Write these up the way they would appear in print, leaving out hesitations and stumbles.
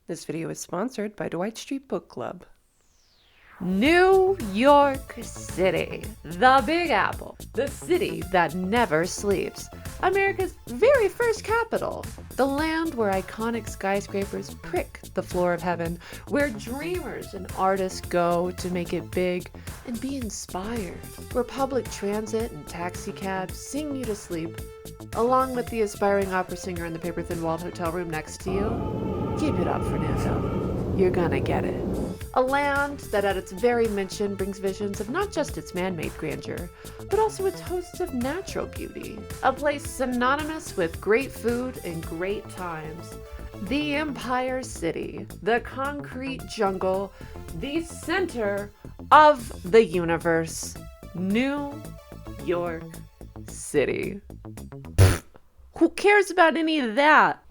This video is sponsored by Dwight Street Book Club. New York City, the Big Apple, the city that never sleeps, America's very first capital, the land where iconic skyscrapers prick the floor of heaven, where dreamers and artists go to make it big and be inspired, where public transit and taxi cabs sing you to sleep, along with the aspiring opera singer in the paper-thin walled hotel room next to you. Keep it up, Fernando. You're gonna get it. A land that at its very mention brings visions of not just its man-made grandeur, but also its hosts of natural beauty. A place synonymous with great food and great times. The Empire City, the concrete jungle, the center of the universe. New York City. Who cares about any of that?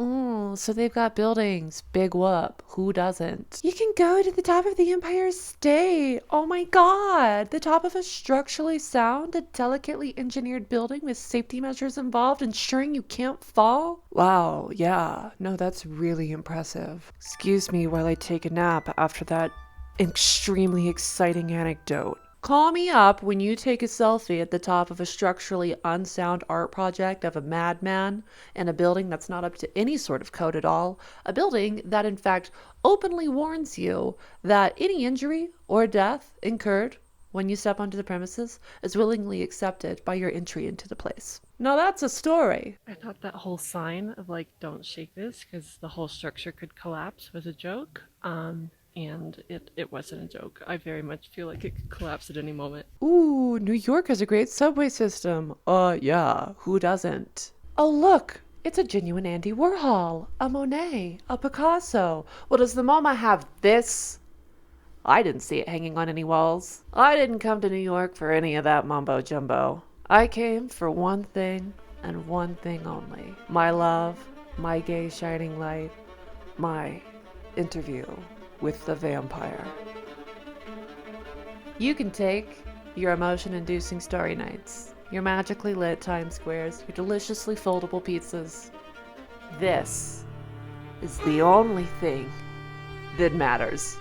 So they've got buildings. Big whoop. Who doesn't? You can go to the top of the Empire State. Oh my God. The top of a structurally sound and delicately engineered building with safety measures involved, ensuring you can't fall. Wow, yeah. No, that's really impressive. Excuse me while I take a nap after that extremely exciting anecdote. Call me up when you take a selfie at the top of a structurally unsound art project of a madman in a building that's not up to any sort of code at all. A building that, in fact, openly warns you that any injury or death incurred when you step onto the premises is willingly accepted by your entry into the place. Now that's a story. I thought that whole sign of like, don't shake this because the whole structure could collapse was a joke. And it wasn't a joke. I very much feel like it could collapse at any moment. Ooh, New York has a great subway system. Yeah, who doesn't? Oh, look, it's a genuine Andy Warhol, a Monet, a Picasso. Well, does the MoMA have this? I didn't see it hanging on any walls. I didn't come to New York for any of that mumbo jumbo. I came for one thing and one thing only. My love, my gay shining light, my interview with the vampire. You can take your emotion-inducing starry nights, your magically lit Times Squares, your deliciously foldable pizzas. This is the only thing that matters.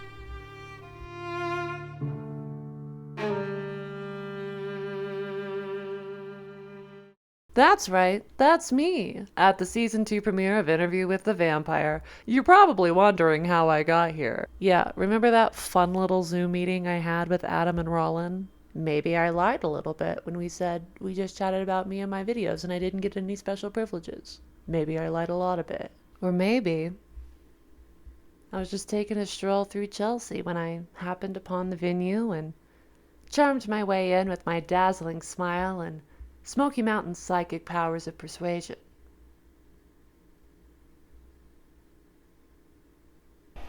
That's right, that's me, at the Season 2 premiere of Interview with the Vampire. You're probably wondering how I got here. Yeah, remember that fun little Zoom meeting I had with Adam and Rolin? Maybe I lied a little bit when we said we just chatted about me and my videos and I didn't get any special privileges. Maybe I lied a lot a bit. Or maybe I was just taking a stroll through Chelsea when I happened upon the venue and charmed my way in with my dazzling smile and Smoky Mountain's psychic powers of persuasion.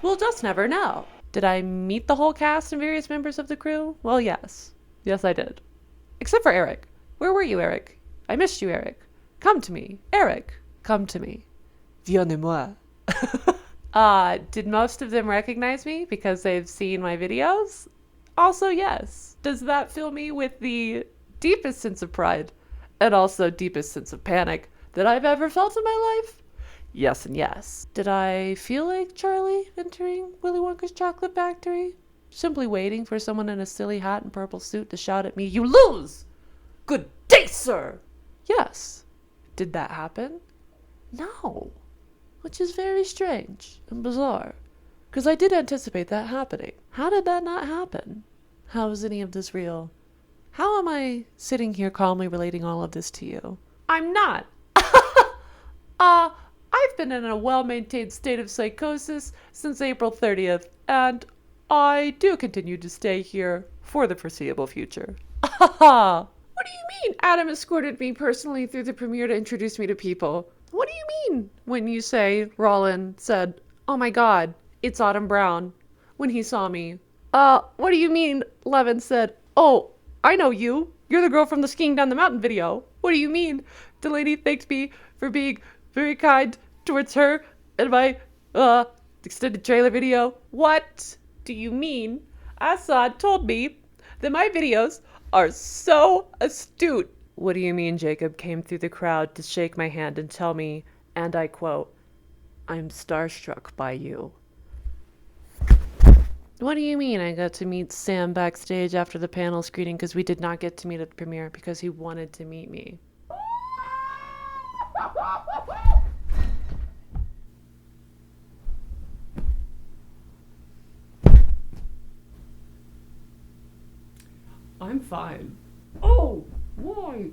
We'll just never know. Did I meet the whole cast and various members of the crew? Well, yes. Yes, I did. Except for Eric. Where were you, Eric? I missed you, Eric. Come to me. Eric, come to me. Viens-moi. Did most of them recognize me because they've seen my videos? Also, yes. Does that fill me with the deepest sense of pride and also deepest sense of panic that I've ever felt in my life? Yes and yes. Did I feel like Charlie entering Willy Wonka's chocolate factory? Simply waiting for someone in a silly hat and purple suit to shout at me, "You lose! Good day, sir!" Yes. Did that happen? No. Which is very strange and bizarre, because I did anticipate that happening. How did that not happen? How is any of this real? How am I sitting here calmly relating all of this to you? I'm not. I've been in a well-maintained state of psychosis since April 30th, and I do continue to stay here for the foreseeable future. What do you mean Adam escorted me personally through the premiere to introduce me to people? What do you mean when you say Rolin said, "Oh my God, it's Autumn Brown," when he saw me? What do you mean Levin said, "Oh, I know you. You're the girl from the skiing down the mountain video"? What do you mean Delaney thanked me for being very kind towards her in my, extended trailer video? What do you mean Assad told me that my videos are so astute? What do you mean Jacob came through the crowd to shake my hand and tell me, and I quote, "I'm starstruck by you"? What do you mean I got to meet Sam backstage after the panel screening because we did not get to meet at the premiere because he wanted to meet me? I'm fine. Oh, why?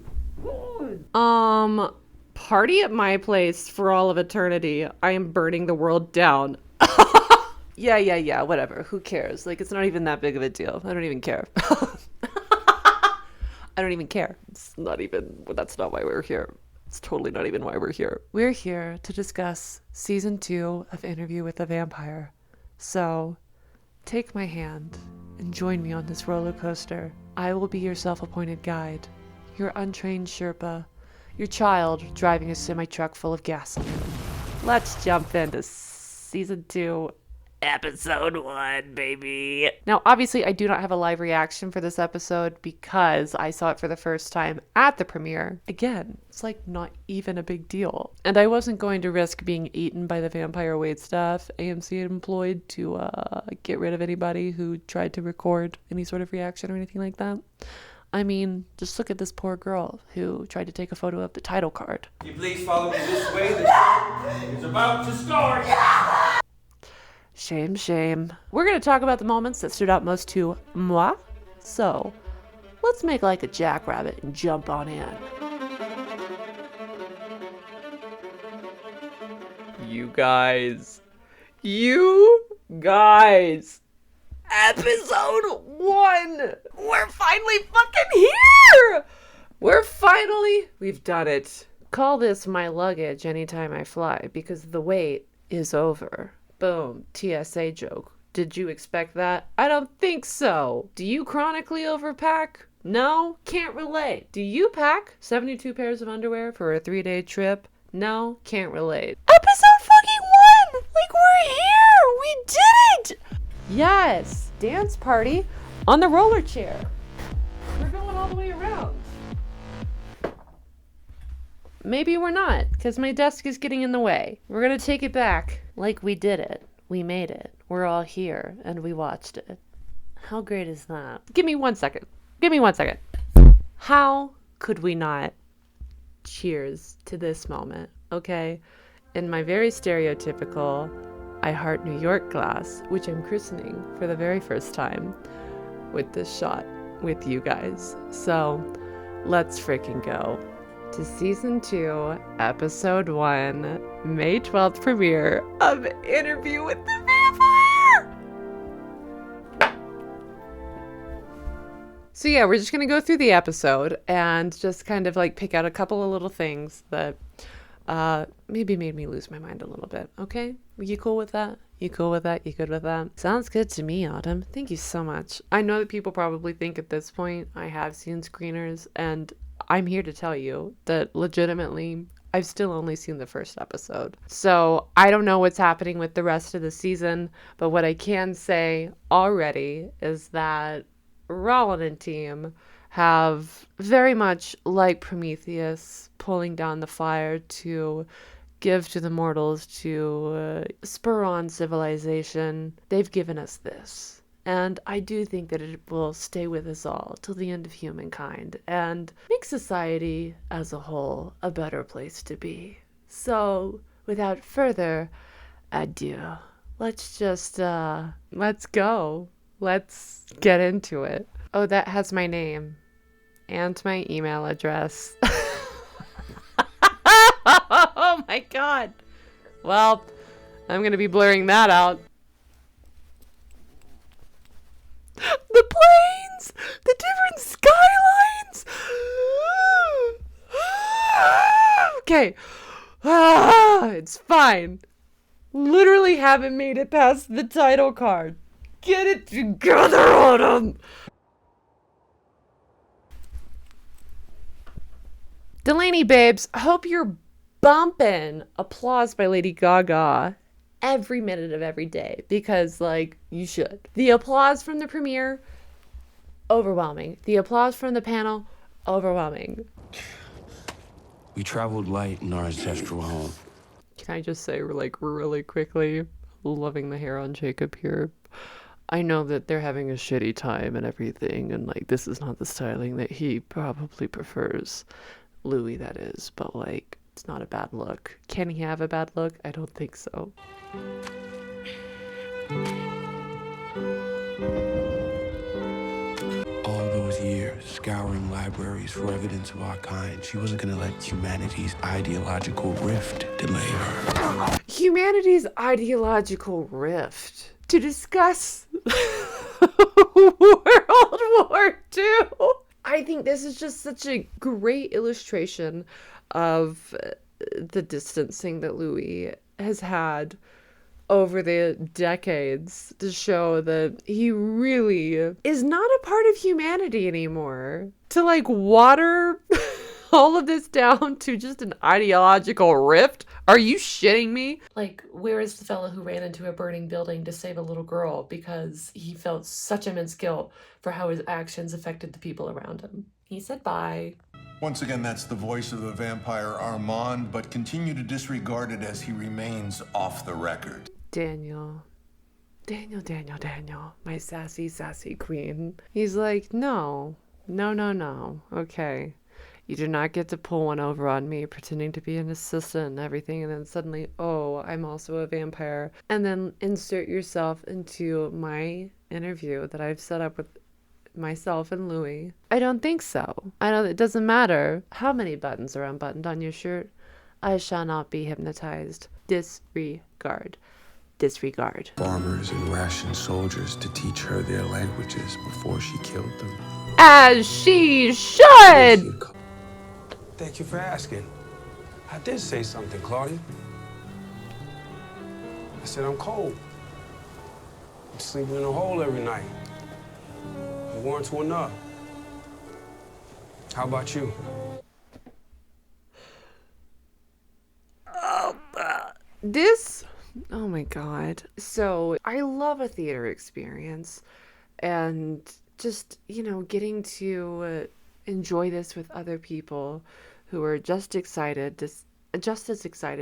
Why? Party at my place for all of eternity. I am burning the world down. Yeah, whatever. Who cares? Like, it's not even that big of a deal. I don't even care. I don't even care. It's not even, that's not why we're here. It's totally not even why we're here. We're here to discuss season 2 of Interview with the Vampire. So, take my hand and join me on this roller coaster. I will be your self-appointed guide, your untrained Sherpa, your child driving a semi-truck full of gasoline. Let's jump into season 2, episode 1, baby. Now, obviously, I do not have a live reaction for this episode because I saw it for the first time at the premiere. Again, it's like not even a big deal. And I wasn't going to risk being eaten by the vampire waitstaff AMC had employed to get rid of anybody who tried to record any sort of reaction or anything like that. I mean, just look at this poor girl who tried to take a photo of the title card. Can you please follow me this way? The show is about to start. Shame. We're going to talk about the moments that stood out most to moi. So, let's make like a jackrabbit and jump on in. You guys. Episode 1. We're finally fucking here. We've done it. Call this my luggage anytime I fly because the wait is over. Boom, TSA joke. Did you expect that? I don't think so. Do you chronically overpack? No, can't relate. Do you pack 72 pairs of underwear for a 3-day trip? No, can't relate. Episode fucking 1! Like, we're here! We did it! Yes, dance party on the roller chair. We're going all the way around. Maybe we're not, because my desk is getting in the way. We're going to take it back. Like we did it. We made it. We're all here, and we watched it. How great is that? Give me 1 second. How could we not cheers to this moment, okay? In my very stereotypical I Heart New York glass, which I'm christening for the very first time with this shot with you guys. So, let's freaking go to season 2, episode 1, May 12th premiere of Interview with the Vampire! So yeah, we're just gonna go through the episode and just kind of like pick out a couple of little things that maybe made me lose my mind a little bit, okay? You cool with that? You cool with that? You good with that? Sounds good to me, Autumn. Thank you so much. I know that people probably think at this point I have seen screeners, and I'm here to tell you that legitimately I've still only seen the first episode. So I don't know what's happening with the rest of the season, but what I can say already is that Rolin and team have very much like Prometheus pulling down the fire to give to the mortals to spur on civilization. They've given us this. And I do think that it will stay with us all till the end of humankind and make society as a whole a better place to be. So, without further ado, let's just, let's go. Let's get into it. Oh, that has my name and my email address. Oh my God. Well, I'm going to be blurring that out. The planes! The different skylines! Okay. It's fine. Literally haven't made it past the title card. Get it together, Autumn! Delaney babes, hope you're bumping applause by Lady Gaga every minute of every day, because like you should. The applause from the premiere, overwhelming. The applause from the panel, overwhelming. We traveled light in our ancestral home. Can I just say, like, really quickly, loving the hair on Jacob here. I know that they're having a shitty time and everything, and like this is not the styling that he probably prefers. Louis, that is, but like it's not a bad look. Can he have a bad look? I don't think so. All those years, scouring libraries for evidence of our kind, she wasn't gonna let humanity's ideological rift delay her. Humanity's ideological rift to discuss World War II. I think this is just such a great illustration of the distancing that Louis has had over the decades to show that he really is not a part of humanity anymore. To like water all of this down to just an ideological rift? Are you shitting me? Like, where is the fellow who ran into a burning building to save a little girl because he felt such immense guilt for how his actions affected the people around him? He said bye. Once again, that's the voice of the vampire Armand, but continue to disregard it as he remains off the record. Daniel, my sassy queen. He's like, no, okay. You do not get to pull one over on me pretending to be an assistant and everything, and then suddenly, oh, I'm also a vampire. And then insert yourself into my interview that I've set up with myself and Louis. I don't think so. It doesn't matter how many buttons are unbuttoned on your shirt. I shall not be hypnotized. Disregard. Farmers and rationed soldiers to teach her their languages before she killed them. As she should! Thank you for asking. I did say something, Claudia. I said I'm cold. I'm sleeping in a hole every night. It weren't enough. How about you? Oh my god. So I love a theater experience and just, getting to enjoy this with other people who are just as excited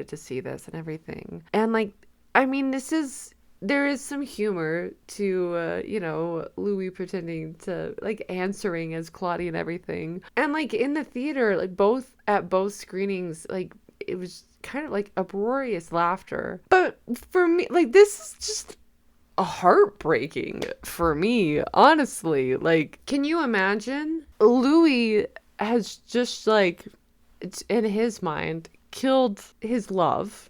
to see this and everything. And there is some humor to, Louis pretending to, answering as Claudia and everything. And, in the theater, at both screenings, it was kind of, uproarious laughter. But for me, this is just heartbreaking for me, honestly. Can you imagine? Louis has just, in his mind, killed his love,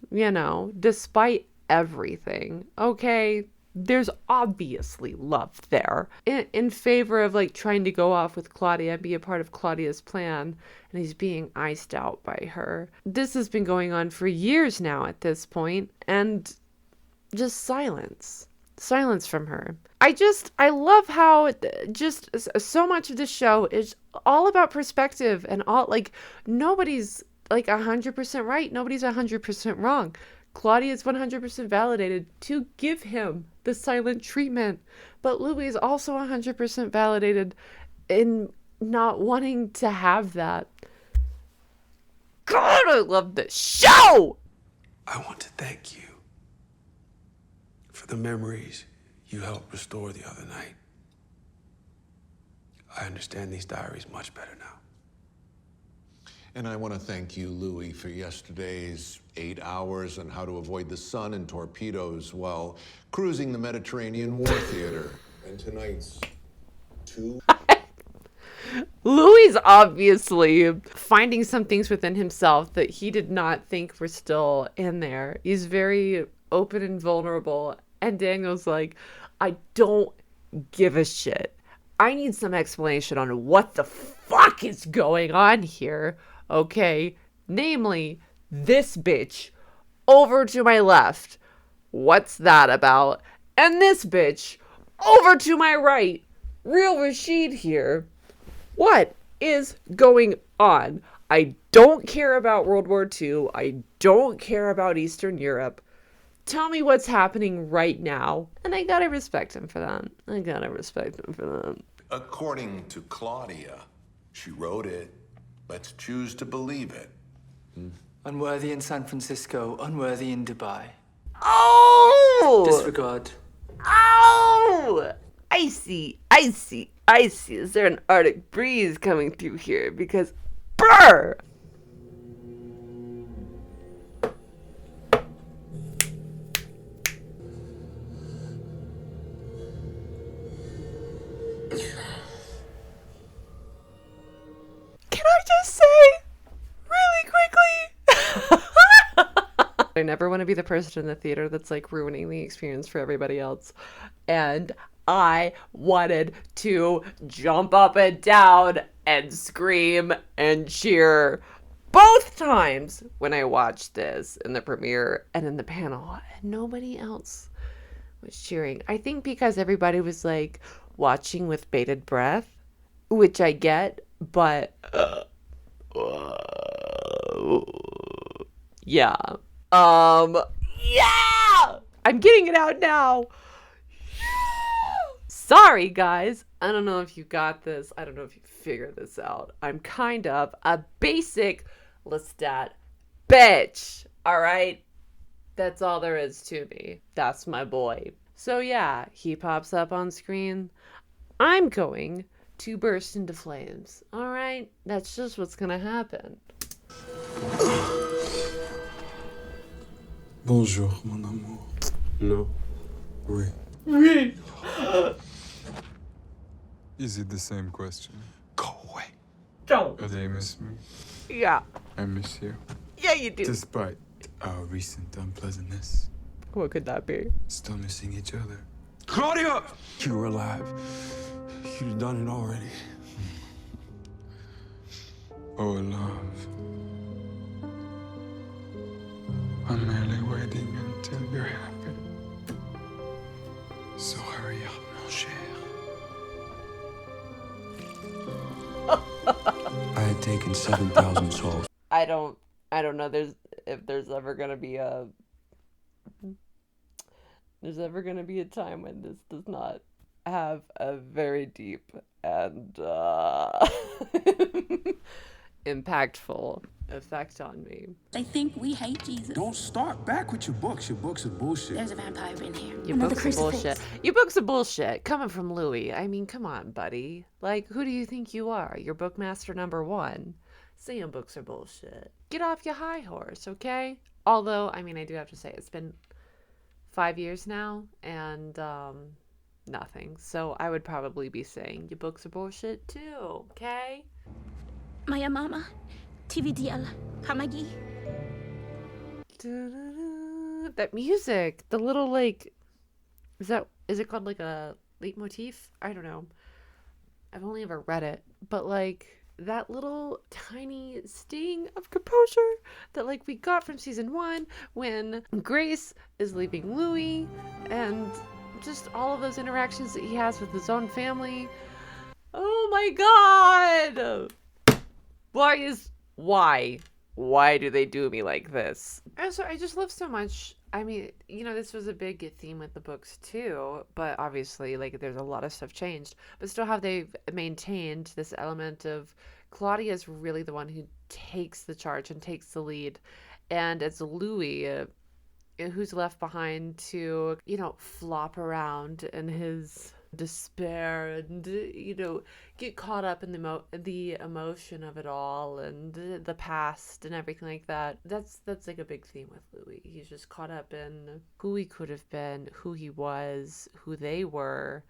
despite everything. Okay, there's obviously love there in favor of trying to go off with Claudia and be a part of Claudia's plan, and he's being iced out by her. This has been going on for years now at this point, and just silence from her. I love how just so much of the show is all about perspective, and all nobody's 100% right, nobody's 100% wrong. Claudia is 100% validated to give him the silent treatment, but Louis is also 100% validated in not wanting to have that. God, I love this show! I want to thank you for the memories you helped restore the other night. I understand these diaries much better now. And I want to thank you, Louis, for yesterday's 8 hours on how to avoid the sun and torpedoes while cruising the Mediterranean War Theater. And tonight's 2... Louis obviously finding some things within himself that he did not think were still in there. He's very open and vulnerable. And Daniel's like, I don't give a shit. I need some explanation on what the fuck is going on here. Okay, namely, this bitch over to my left. What's that about? And this bitch over to my right. Real Rashid here. What is going on? I don't care about World War II. I don't care about Eastern Europe. Tell me what's happening right now. And I gotta respect him for that. According to Claudia, she wrote it. Let's choose to believe it. Unworthy in San Francisco, unworthy in Dubai. Oh! Disregard. Oh! I see. Is there an Arctic breeze coming through here? Because, brr! Can I just say, really quickly? I never want to be the person in the theater that's like ruining the experience for everybody else. And I wanted to jump up and down and scream and cheer both times when I watched this in the premiere and in the panel. And nobody else was cheering. I think because everybody was like watching with bated breath, which I get, but yeah. Yeah! I'm getting it out now. Sorry, guys. I don't know if you got this. I don't know if you figured this out. I'm kind of a basic Lestat bitch. All right? That's all there is to me. That's my boy. So yeah, he pops up on screen. I'm going to burst into flames. All right? That's just what's going to happen. Bonjour, mon amour. No. Oui. Oui. Is it the same question? Go away. Don't. Do they miss me? Yeah. I miss you. Yeah, you do. Despite our recent unpleasantness. What could that be? Still missing each other. Claudia! You were alive. You'd done it already. Oh, love. I'm merely waiting until you're happy. So hurry up, mon cher. I had taken 7,000 souls. I don't know if there's ever gonna be a time when this does not have a very deep and impactful effect on me. They think we hate Jesus. Don't start back with your books. Your books are bullshit. There's a vampire in here. Your books are bullshit. Your books are bullshit. Coming from Louis. I mean, come on, buddy. Like, who do you think you are? You're bookmaster number 1. Saying books are bullshit. Get off your high horse, okay? Although, I mean, I do have to say, it's been 5 years now, and nothing. So I would probably be saying your books are bullshit too, okay? Maya mama, TVDL, Hamagi. That music, the little like, is it called like a leitmotif? I don't know. I've only ever read it, but like that little tiny sting of composure that like we got from season 1 when Grace is leaving Louis, and just all of those interactions that he has with his own family. Oh my god! Why do they do me like this? Also, I just love so much. I mean, you know, this was a big theme with the books too, but obviously, like, there's a lot of stuff changed. But still, how they've maintained this element of Claudia is really the one who takes the charge and takes the lead, and it's Louis who's left behind to, you know, flop around in his despair and, you know, get caught up in the emotion of it all and the past and everything like that. That's like a big theme with Louis. He's just caught up in who he could have been, who he was, who they were.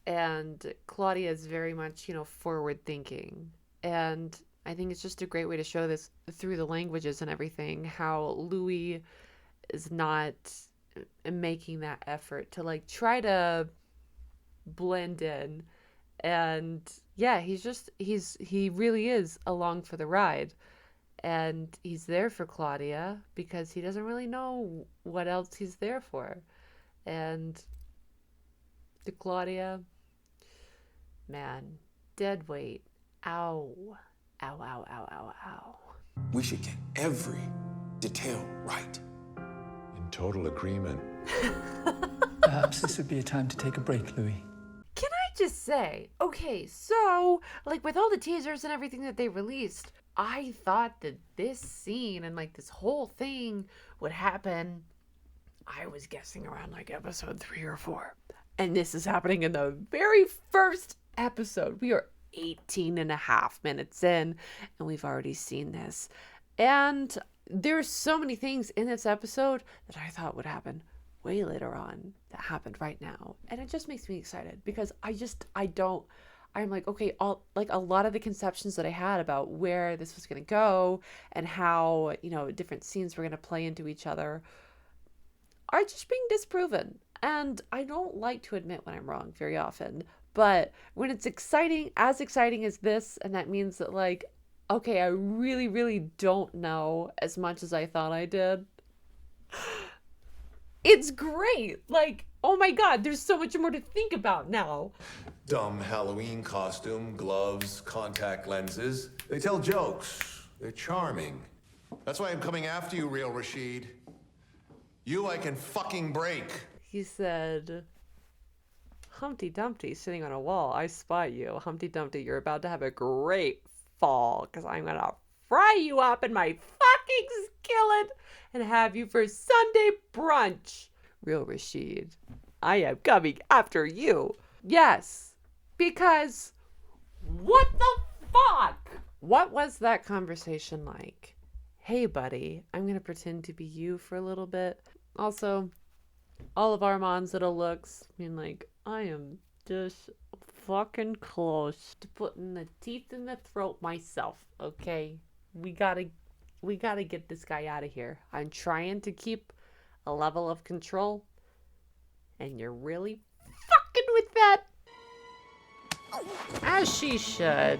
And Claudia is very much, you know, forward thinking. And I think it's just a great way to show this through the languages and everything, how Louis is not making that effort to like try to blend in. And yeah, he really is along for the ride, and he's there for Claudia because he doesn't really know what else he's there for. And to Claudia, man, dead weight. Ow. Ow, ow, ow, ow, ow. We should get every detail right. In total agreement. Perhaps this would be a time to take a break, Louis. Can I just say, okay, so, like, with all the teasers and everything that they released, I thought that this scene and, like, this whole thing would happen I was guessing around like episode 3 or 4. And this is happening in the very first episode. We are 18 and a half minutes in, and we've already seen this. And there's so many things in this episode that I thought would happen way later on that happened right now. And it just makes me excited because I'm like, okay, a lot of the conceptions that I had about where this was going to go and how, different scenes were going to play into each other are just being disproven. And I don't like to admit when I'm wrong very often, but when it's exciting as this, and that means that like, okay, I really, really don't know as much as I thought I did. It's great. Like, oh my God, there's so much more to think about now. Dumb Halloween costume, gloves, contact lenses. They tell jokes. They're charming. That's why I'm coming after you, Real Rashid. You I can fucking break. He said, Humpty Dumpty sitting on a wall, I spy you. Humpty Dumpty, you're about to have a great fall, because I'm going to fry you up in my fucking skillet and have you for Sunday brunch. Real Rashid, I am coming after you. Yes, because what the fuck? What was that conversation like? Hey, buddy, I'm going to pretend to be you for a little bit. Also, all of Armand's little looks, like, I am just fucking close to putting the teeth in the throat myself, okay? We gotta get this guy out of here. I'm trying to keep a level of control, and you're really fucking with that. As she should.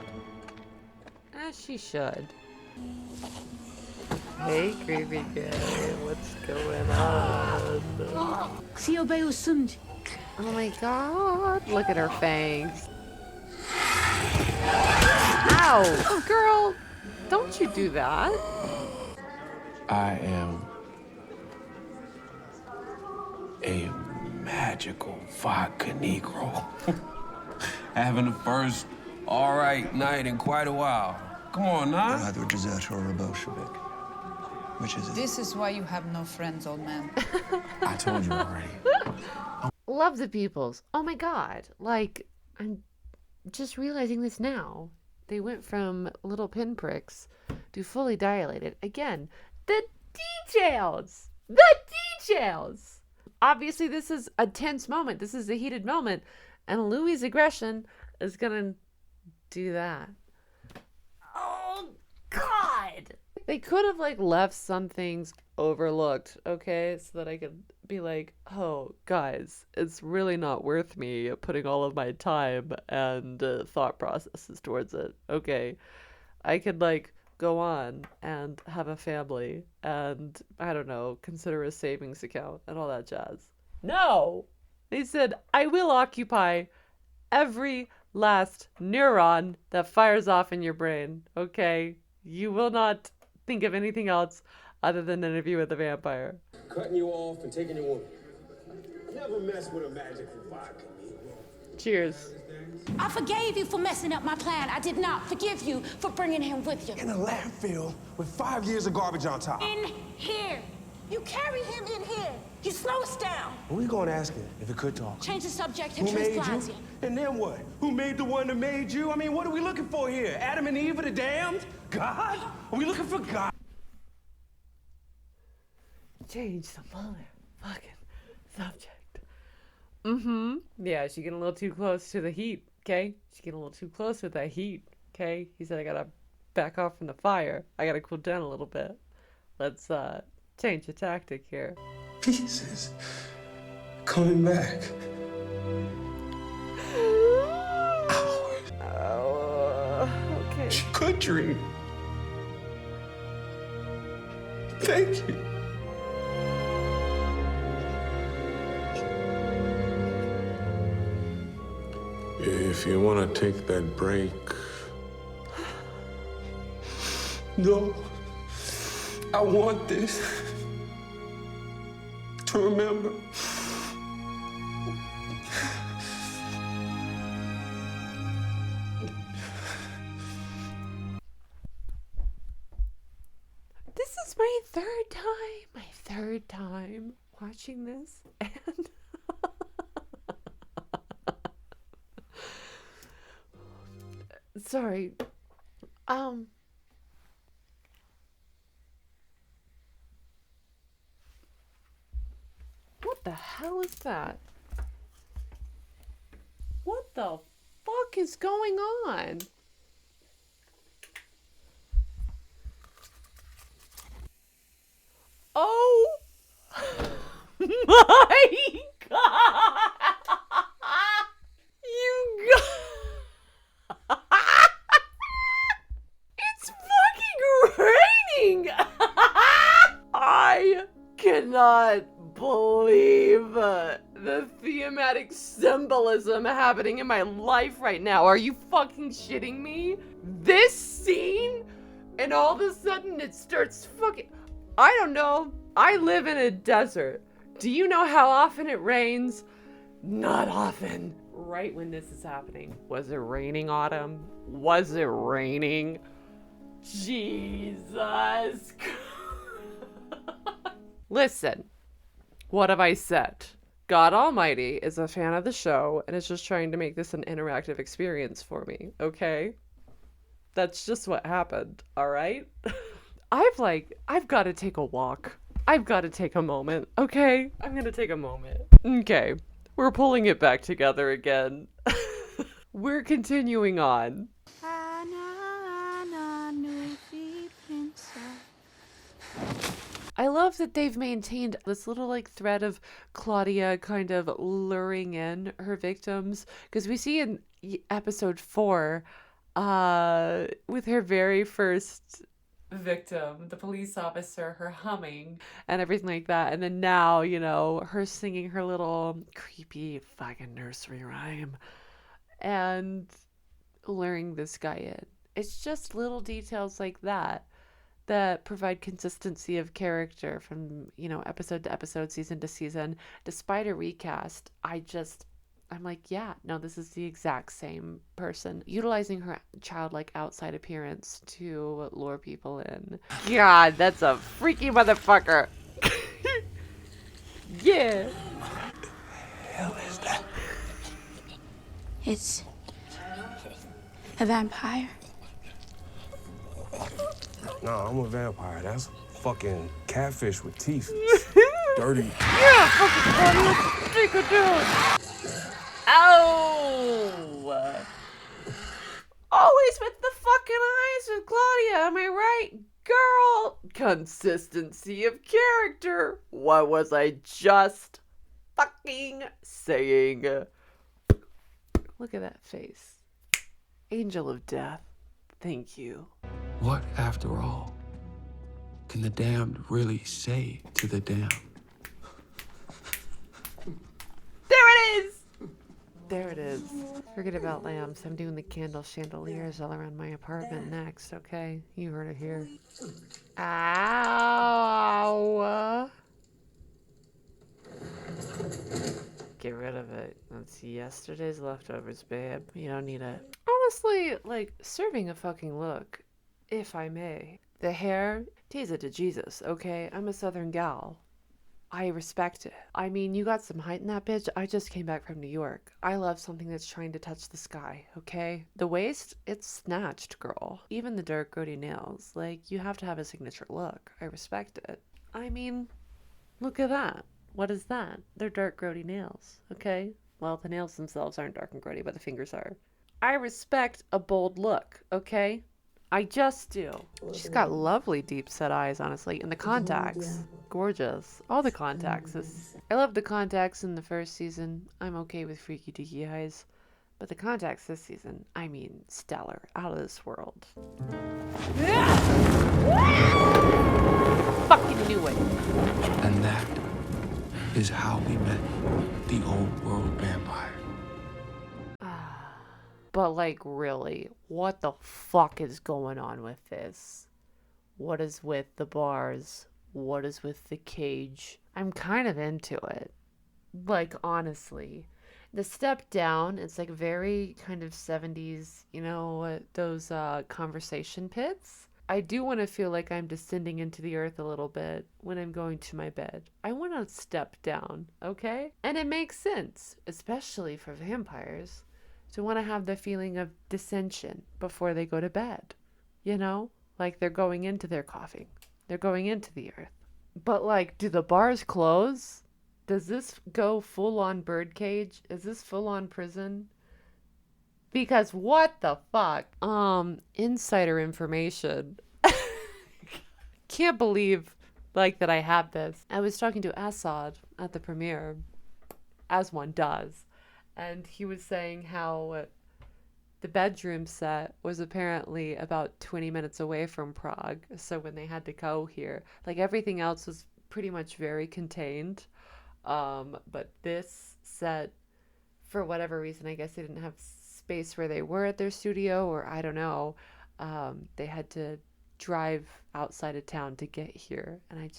As she should. Hey, creepy guy, what's going on? Oh my God, look at her fangs. Ow! Girl, don't you do that. I am a magical vodka Negro. Having the first all right night in quite a while. Come on, now. Either a deserter or a Bolshevik. Which is it? This is why you have no friends, old man. I told you already. Love the Peoples. Oh my God. Like, I'm just realizing this now. They went from little pinpricks to fully dilated. Again, the details. The details. Obviously, this is a tense moment. This is a heated moment. And Louis' aggression is going to do that. Oh, God. They could have, left some things overlooked, okay? So that I could be like, oh, guys, it's really not worth me putting all of my time and thought processes towards it. Okay, I could, go on and have a family and, I don't know, consider a savings account and all that jazz. No! They said, I will occupy every last neuron that fires off in your brain, okay? You will not think of anything else other than an interview with a vampire. Cutting you off and taking your woman. Never mess with a magical vodka. Cheers. I forgave you for messing up my plan. I did not forgive you for bringing him with you. In a landfill with 5 years of garbage on top. In here. You carry him in here. You slow us down. We gonna ask him if he could talk. Change the subject and Who made transplant you? you. And then what? Who made the one that made you? I mean, what are we looking for here? Adam and Eve are the damned? God? Are we looking for God? Change the motherfucking subject. Yeah, she's getting a little too close to the heat, okay? She's getting a little too close with that heat, okay? He said I gotta back off from the fire. I gotta cool down a little bit. Let's change the tactic here. Pieces coming back. Okay. She could dream. Thank you. If you want to take that break. No. I want this to remember. This is my third time watching this and sorry. What the hell is that? What the fuck is going on? Oh my god! You got... It's fucking raining! I cannot believe the thematic symbolism happening in my life right now. Are you fucking shitting me? This scene, and all of a sudden it starts fucking... I don't know. I live in a desert. Do you know how often it rains? Not often. Right when this is happening. Was it raining, Autumn? Was it raining? Jesus. Listen, what have I said? God Almighty is a fan of the show and is just trying to make this an interactive experience for me, okay? That's just what happened, alright? I've got to take a walk. I've got to take a moment, okay? I'm gonna take a moment. Okay, we're pulling it back together again. We're continuing on. I love that they've maintained this little like thread of Claudia kind of luring in her victims, because we see in episode 4 with her very first victim, the police officer, her humming and everything like that, and then now, you know, her singing her little creepy fucking nursery rhyme and luring this guy in. It's just little details like that that provide consistency of character from, you know, episode to episode, season to season. Despite a recast, I'm like, yeah, no, this is the exact same person, utilizing her childlike outside appearance to lure people in. God, that's a freaky motherfucker. Yeah. What the hell is that? It's a vampire. No, I'm a vampire. That's fucking catfish with teeth. Dirty. Yeah, fucking buddy, let's take a dude. Ow! Always with the fucking eyes with Claudia, am I right? Girl! Consistency of character. What was I just fucking saying? Look at that face. Angel of death. Thank you. What, after all, can the damned really say to the damned? There it is! There it is. Forget about lamps. I'm doing the candle chandeliers all around my apartment next, okay? You heard it here. Ow! Get rid of it. That's yesterday's leftovers, babe. You don't need it. Honestly, like, serving a fucking look, if I may. The hair, tease it to Jesus, okay? I'm a southern gal. I respect it. I mean, you got some height in that bitch. I just came back from New York. I love something that's trying to touch the sky, okay? The waist, it's snatched, girl. Even the dark, grody nails. Like, you have to have a signature look. I respect it. I mean, look at that. What is that? They're dark, grody nails, okay? Well, the nails themselves aren't dark and grody, but the fingers are. I respect a bold look, okay? I just do. She's got lovely deep set eyes, honestly. And the contacts. Gorgeous. All the contacts. I love the contacts in the first season. I'm okay with freaky deaky eyes. But the contacts this season, I mean, stellar. Out of this world. Fucking knew it. And that is how we met the old world vampire. But like, really, what the fuck is going on with this? What is with the bars? What is with the cage? I'm kind of into it. Like, honestly. The step down, it's like very kind of 70s, you know, those conversation pits. I do want to feel like I'm descending into the earth a little bit when I'm going to my bed. I want to step down, okay? And it makes sense, especially for vampires, to want to have the feeling of descension before they go to bed. You know? Like they're going into their coffin. They're going into the earth. But like, do the bars close? Does this go full on birdcage? Is this full on prison? Because what the fuck? Insider information. Can't believe like that I have this. I was talking to Assad at the premiere, as one does, and he was saying how the bedroom set was apparently about 20 minutes away from Prague. So when they had to go here, like everything else was pretty much very contained. But this set, for whatever reason, I guess they didn't have space where they were at their studio, or I don't know. They had to drive outside of town to get here. And I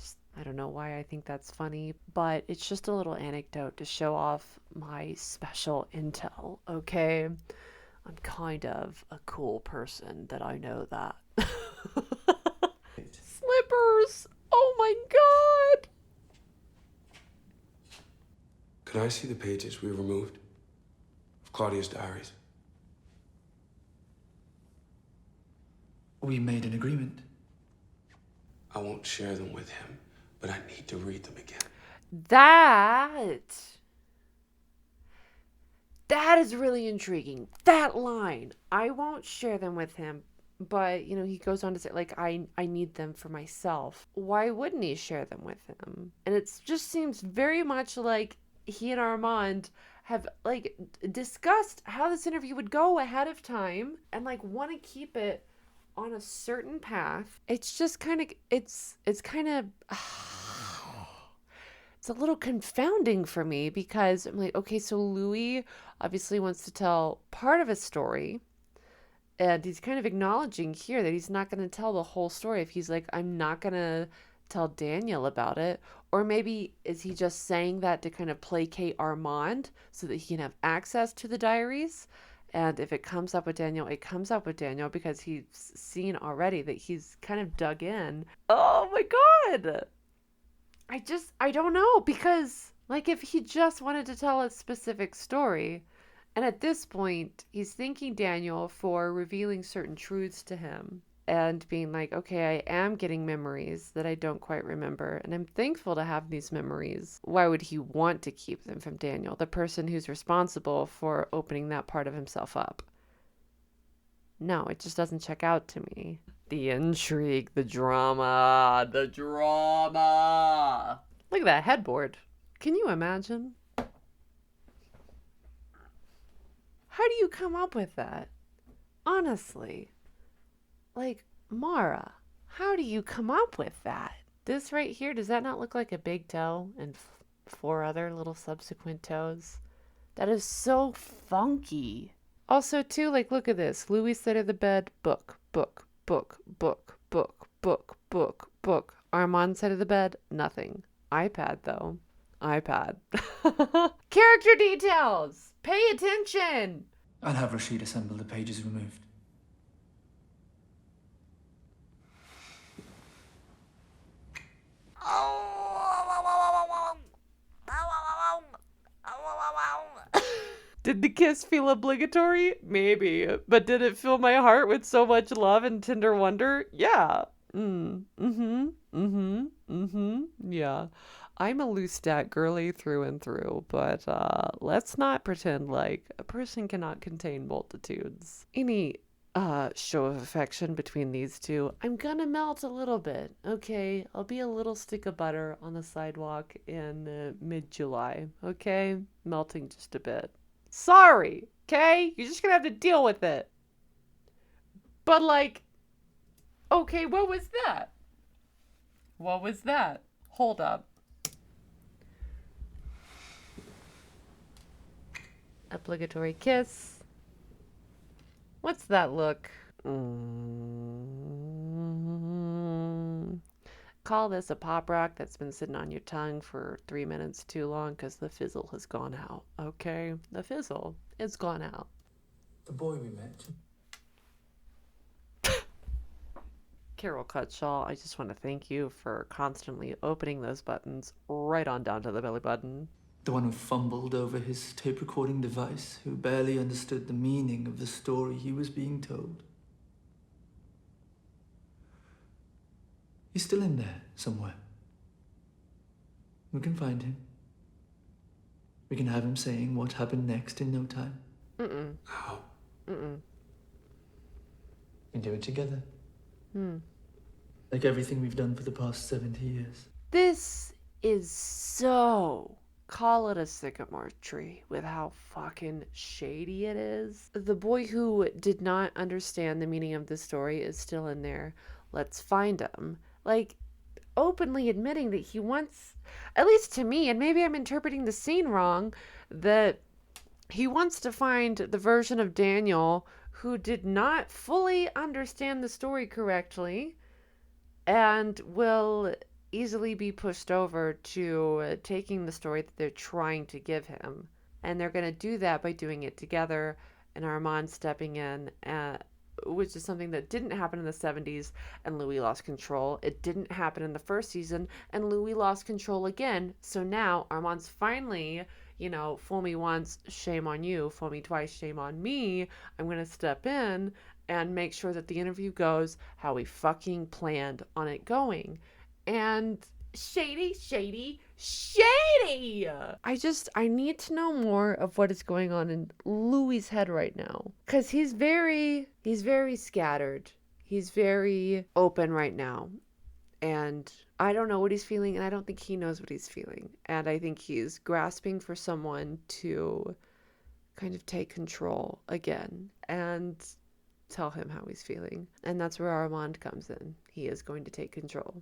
don't know why I think that's funny, but it's just a little anecdote to show off my special intel, okay? I'm kind of a cool person that I know that. Slippers! Oh my god! Could I see the pages we removed of Claudia's diaries? We made an agreement. I won't share them with him, but I need to read them again. That is really intriguing. That line. I won't share them with him, but, you know, he goes on to say, like, I need them for myself. Why wouldn't he share them with him? And it just seems very much like he and Armand have, like, discussed how this interview would go ahead of time and, like, want to keep it on a certain path. It's just kind of, it's kind of... It's a little confounding for me because I'm like, okay, so Louis obviously wants to tell part of a story, and he's kind of acknowledging here that he's not going to tell the whole story. If he's like, I'm not going to tell Daniel about it, or maybe is he just saying that to kind of placate Armand so that he can have access to the diaries? And if it comes up with Daniel, it comes up with Daniel because he's seen already that he's kind of dug in. Oh my God! I don't know, because, like, if he just wanted to tell a specific story, and at this point, he's thanking Daniel for revealing certain truths to him, and being like, okay, I am getting memories that I don't quite remember, and I'm thankful to have these memories. Why would he want to keep them from Daniel, the person who's responsible for opening that part of himself up? No, it just doesn't check out to me. The intrigue, the drama. Look at that headboard. Can you imagine? How do you come up with that? Honestly. Like, Mara, how do you come up with that? This right here, does that not look like a big toe and 4 other little subsequent toes? That is so funky. Also, too, like, look at this. Louis' side of the bed, book, book, book, book, book, book, book, book. Armand's side of the bed, nothing. iPad, though. iPad. Character details! Pay attention! I'll have Rashid assemble the pages removed. Did the kiss feel obligatory? Maybe. But did it fill my heart with so much love and tender wonder? Yeah. Yeah. I'm a Lestat girly through and through, but let's not pretend like a person cannot contain multitudes. Any show of affection between these two, I'm gonna melt a little bit, okay? I'll be a little stick of butter on the sidewalk in mid-July, okay? Melting just a bit. Sorry, okay? You're just gonna have to deal with it. But, like, okay, what was that? What was that? Hold up. Obligatory kiss. What's that look? Call this a pop rock that's been sitting on your tongue for 3 minutes too long because the fizzle has gone out, okay? The fizzle is gone out. The boy we met. Carol Cutshaw, I just want to thank you for constantly opening those buttons right on down to the belly button. The one who fumbled over his tape recording device, who barely understood the meaning of the story he was being told. He's still in there somewhere. We can find him. We can have him saying what happened next in no time. How? We do it together. Like everything we've done for the past 70 years. This is so... Call it a sycamore tree with how fucking shady it is. The boy who did not understand the meaning of the story is still in there. Let's find him. Like, openly admitting that he wants, at least to me, and maybe I'm interpreting the scene wrong, that he wants to find the version of Daniel who did not fully understand the story correctly and will easily be pushed over to taking the story that they're trying to give him. And they're going to do that by doing it together and Armand stepping in, which is something that didn't happen in the 70s and Louis lost control. It didn't happen in the first season and Louis lost control again. So now Armand's finally, you know, fool me once, shame on you. Fool me twice, shame on me. I'm going to step in and make sure that the interview goes how we fucking planned on it going. And shady. I need to know more of what is going on in Louis' head right now. Because he's very scattered. He's very open right now. And I don't know what he's feeling, and I don't think he knows what he's feeling. And I think he's grasping for someone to kind of take control again and tell him how he's feeling. And that's where Armand comes in. He is going to take control.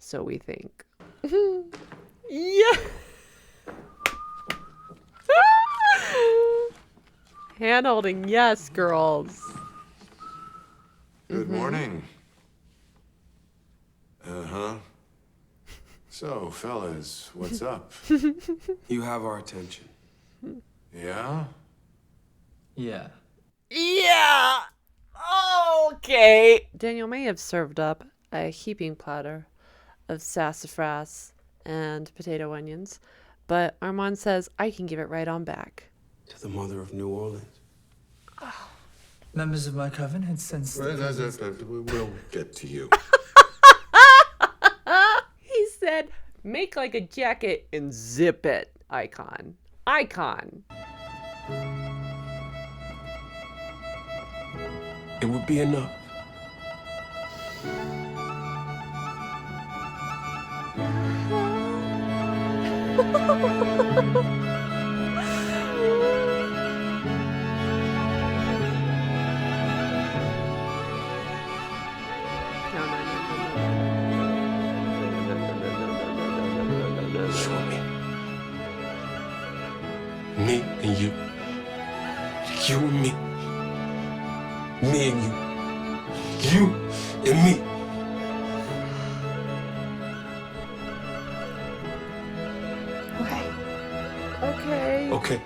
So we think. Yeah. Hand holding, yes, girls. Good morning. So, fellas, what's up? You have our attention. Yeah? Yeah. Yeah. Okay. Daniel may have served up a heaping platter of sassafras and potato onions, but Armand says I can give it right on back. To the mother of New Orleans. Members of my coven had sensed We'll get to you. He said, make like a jacket and zip it, icon. It would be enough. Show me. Me and you. You and me. Me and you. You and me. Okay.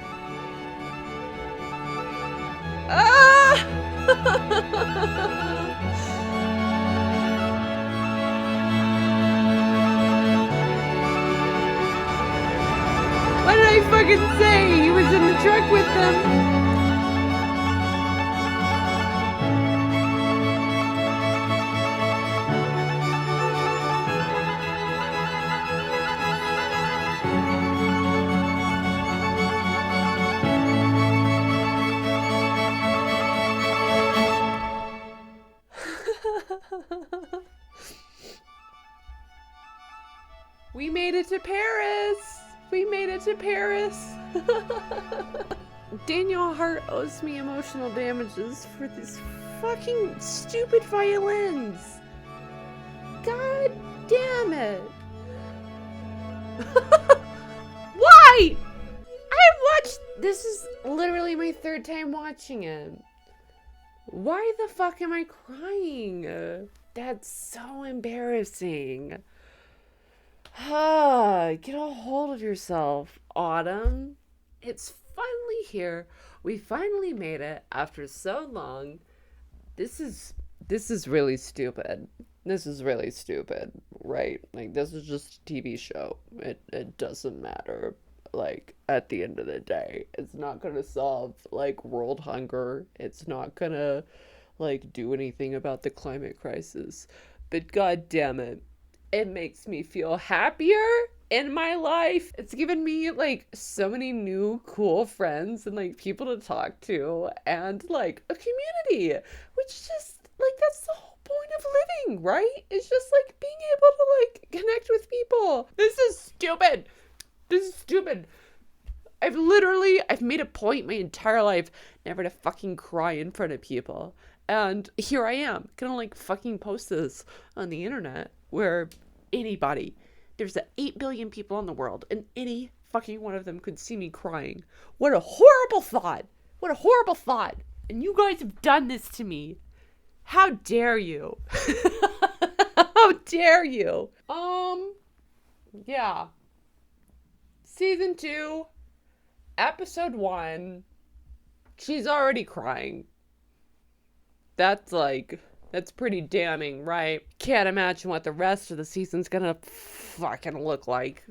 What did I fucking say? He was in the truck with them. We made it to Paris. Daniel Hart owes me emotional damages for these fucking stupid violins. God damn it. Why? This is literally my third time watching it. Why the fuck am I crying? That's so embarrassing. Get a hold of yourself, Autumn. It's finally here. We finally made it after so long. This is this is really stupid. This is really stupid, right? Like, this is just a TV show. It doesn't matter. Like, at the end of the day, it's not gonna solve, like, world hunger. It's not gonna, like, do anything about the climate crisis. But god damn it, it makes me feel happier in my life. It's given me, like, so many new cool friends and, like, people to talk to and, like, a community, which is just, like, that's the whole point of living, right? It's just, like, being able to, like, connect with people. This is stupid. This is stupid. I've made a point my entire life never to fucking cry in front of people. And here I am, gonna, like, fucking post this on the internet where anybody, there's 8 billion people in the world, and any fucking one of them could see me crying. What a horrible thought. What a horrible thought. And you guys have done this to me. How dare you? How dare you? Yeah. Season 2, episode 1. She's already crying. That's pretty damning, right? Can't imagine what the rest of the season's gonna fucking look like.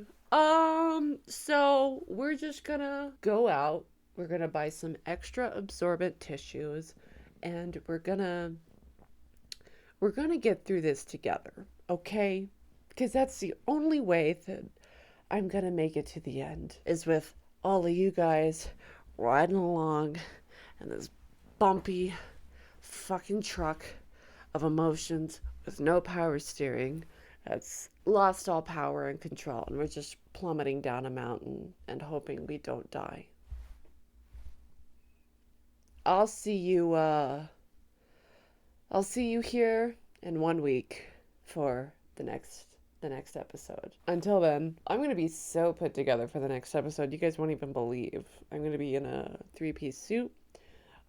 So we're just gonna go out. We're gonna buy some extra absorbent tissues, and we're gonna get through this together, okay? Because that's the only way that I'm gonna make it to the end, is with all of you guys riding along in this bumpy fucking truck of emotions with no power steering that's lost all power and control, and we're just plummeting down a mountain and hoping we don't die. I'll see you here in 1 week for the next episode. Until then, I'm gonna be so put together for the next episode, you guys won't even believe. I'm gonna be in a 3-piece suit.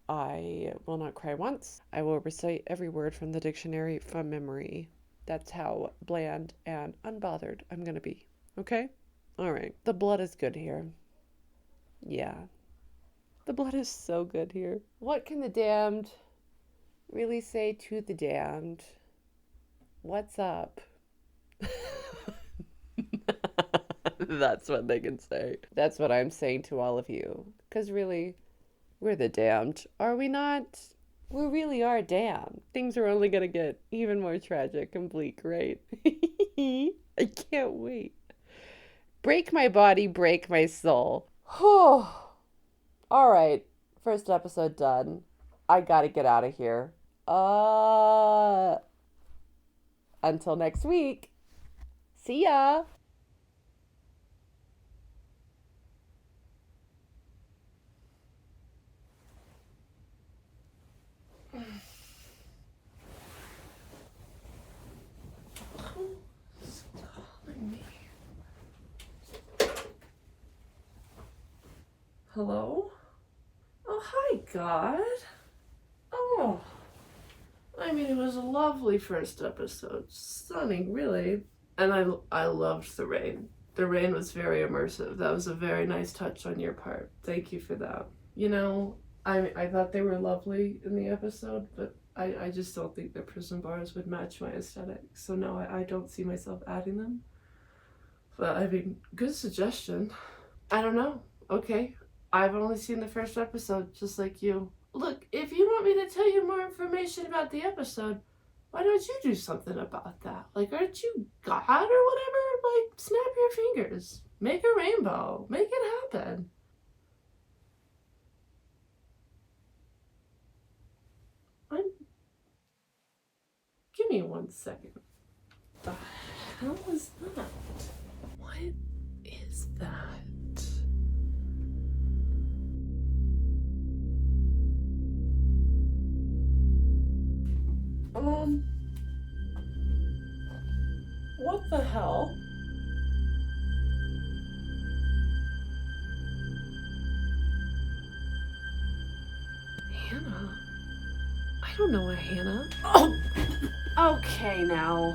I will not cry once. I will recite every word from the dictionary from memory. That's how bland and unbothered I'm gonna be. Okay? Alright. The blood is good here. Yeah. The blood is so good here. What can the damned really say to the damned? What's up? That's what they can say. That's what I'm saying to all of you. Because really, we're the damned, are we not? We really are damned. Things are only gonna get even more tragic and bleak, right? I can't wait. Break my body, break my soul. Alright, first episode done. I gotta get out of here. Until next week. See ya! Hello? Oh, hi, God. Oh. I mean, it was a lovely first episode. Stunning, really. And I loved the rain. The rain was very immersive. That was a very nice touch on your part. Thank you for that. You know, I thought they were lovely in the episode, but I just don't think the prison bars would match my aesthetic. So no, I don't see myself adding them. But I mean, good suggestion. I don't know. Okay. I've only seen the first episode, just like you. Look, if you want me to tell you more information about the episode, why don't you do something about that? Like, aren't you God or whatever? Like, snap your fingers. Make a rainbow. Make it happen. Give me 1 second. The hell is that? What is that? What the hell? Hannah? I don't know a Hannah. Oh! Okay, now.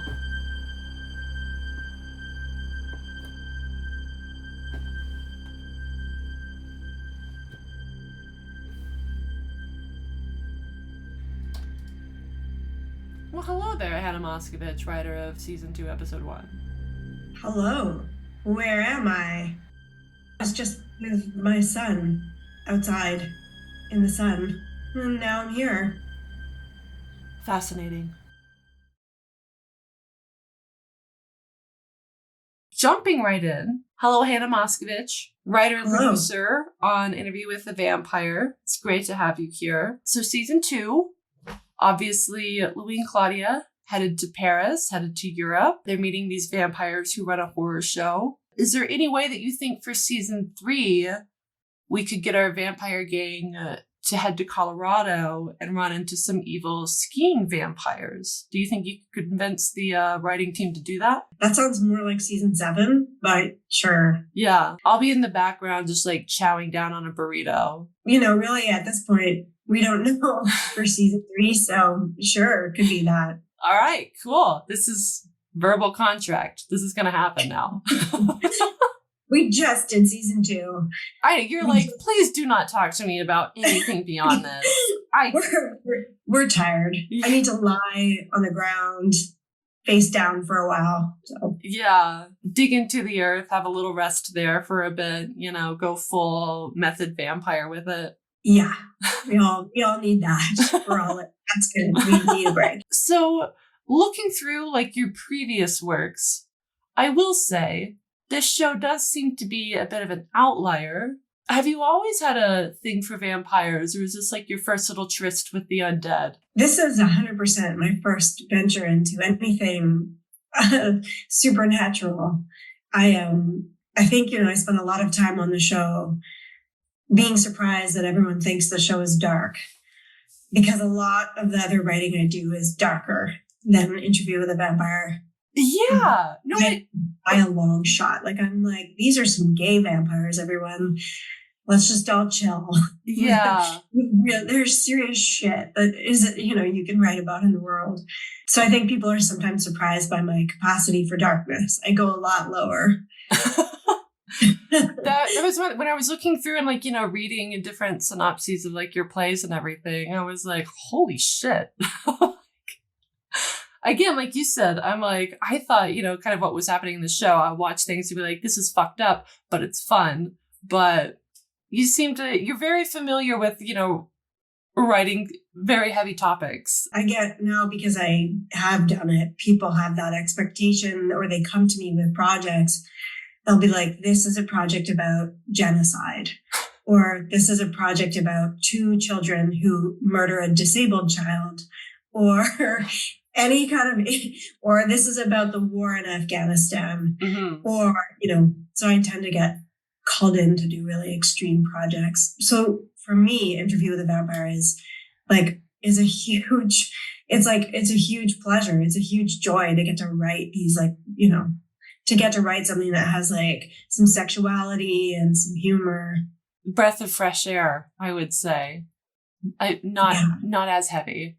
Well, hello there, Hannah Moscovitch, writer of Season 2, Episode 1. Hello. Where am I? I was just with my son outside in the sun, and now I'm here. Fascinating. Jumping right in. Hello, Hannah Moscovitch, writer and producer on Interview with the Vampire. It's great to have you here. So Season 2, obviously Louis and Claudia headed to Paris, headed to Europe. They're meeting these vampires who run a horror show. Is there any way that you think for Season 3 we could get our vampire gang to head to Colorado and run into some evil skiing vampires? Do you think you could convince the writing team to do that? That sounds more like Season 7, but sure. Yeah, I'll be in the background just like chowing down on a burrito. You know, really at this point, we don't know for Season 3, so sure, it could be that. All right, cool. This is verbal contract. This is going to happen now. We just did Season 2. You're like, please do not talk to me about anything beyond this. We're tired. I need to lie on the ground, face down for a while. So. Yeah, dig into the earth, have a little rest there for a bit, you know, go full method vampire with it. Yeah, we all need that. That's good. We need a break. So looking through like your previous works, I will say this show does seem to be a bit of an outlier. Have you always had a thing for vampires, or is this like your first little tryst with the undead? This is 100% my first venture into anything supernatural. I think, I spent a lot of time on the show being surprised that everyone thinks the show is dark, because a lot of the other writing I do is darker than Interview with a Vampire. Yeah. No, by a long shot. Like, I'm like, these are some gay vampires, everyone. Let's just all chill. Yeah. There's serious shit that is, you can write about in the world. So I think people are sometimes surprised by my capacity for darkness. I go a lot lower. that was when I was looking through and like, reading different synopses of like your plays and everything. I was like, holy shit. Again, like you said, I'm like, I thought, kind of what was happening in the show. I watch things to be like, this is fucked up, but it's fun. But you're very familiar with, writing very heavy topics. I get now, because I have done it, people have that expectation, or they come to me with projects. They'll be like, this is a project about genocide, or this is a project about 2 children who murder a disabled child, or any kind of, or this is about the war in Afghanistan, or, so I tend to get called in to do really extreme projects. So for me, Interview with a Vampire is a huge, it's a huge pleasure. It's a huge joy to get to write these, to get to write something that has some sexuality and some humor. Breath of fresh air, I would say. Not as heavy.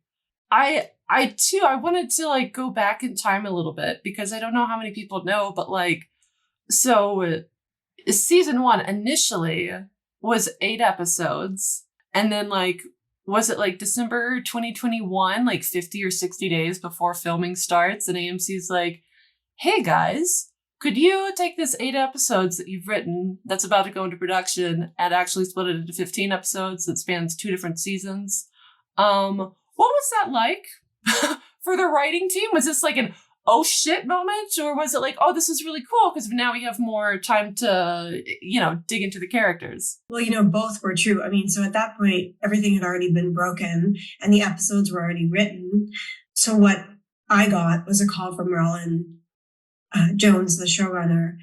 I too, I wanted to go back in time a little bit, because I don't know how many people know, but so Season 1 initially was 8 episodes, and then was it December 2021, 50 or 60 days before filming starts, and AMC's like, hey guys, could you take this 8 episodes that you've written that's about to go into production and actually split it into 15 episodes that spans 2 different seasons? What was that like for the writing team? Was this an oh shit moment, or was it oh, this is really cool because now we have more time to, dig into the characters? Well, both were true. I mean, so at that point, everything had already been broken and the episodes were already written. So what I got was a call from Rolin Jones, the showrunner,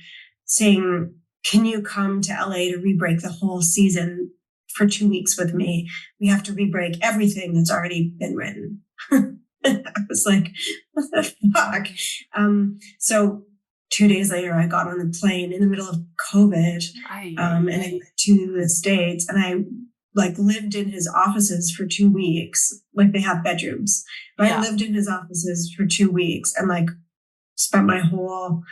saying, can you come to LA to re-break the whole season for 2 weeks with me? We have to re-break everything that's already been written. I was like, what the fuck? So 2 days later, I got on a plane in the middle of COVID, and I went to the States, and I lived in his offices for 2 weeks. They have bedrooms, but I lived in his offices for 2 weeks and spent my whole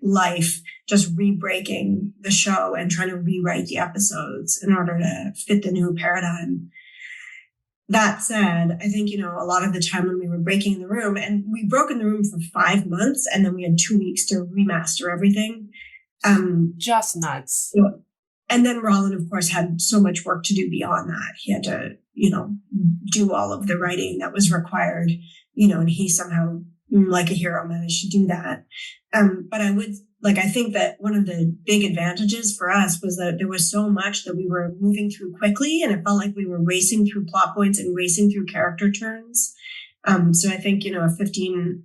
life just re-breaking the show and trying to rewrite the episodes in order to fit the new paradigm. That said, I think, a lot of the time when we were breaking in the room, and we broke in the room for 5 months, and then we had 2 weeks to remaster everything. Just nuts. And then Rolin, of course, had so much work to do beyond that. He had to, do all of the writing that was required, and he somehow, like a hero, managed to do that. But I think that one of the big advantages for us was that there was so much that we were moving through quickly, and it felt like we were racing through plot points and racing through character turns. So I think, a 15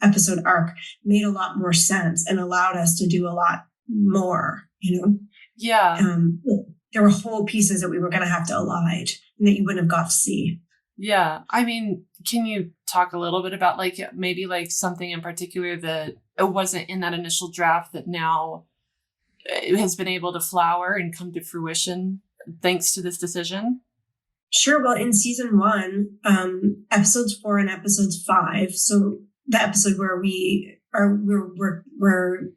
episode arc made a lot more sense and allowed us to do a lot more, Yeah. There were whole pieces that we were going to have to elide and that you wouldn't have got to see. Yeah. I mean, can you talk a little bit about maybe something in particular that it wasn't in that initial draft that now it has been able to flower and come to fruition thanks to this decision? Sure. Well, in season 1, episodes 4 and episodes 5. So the episode where we're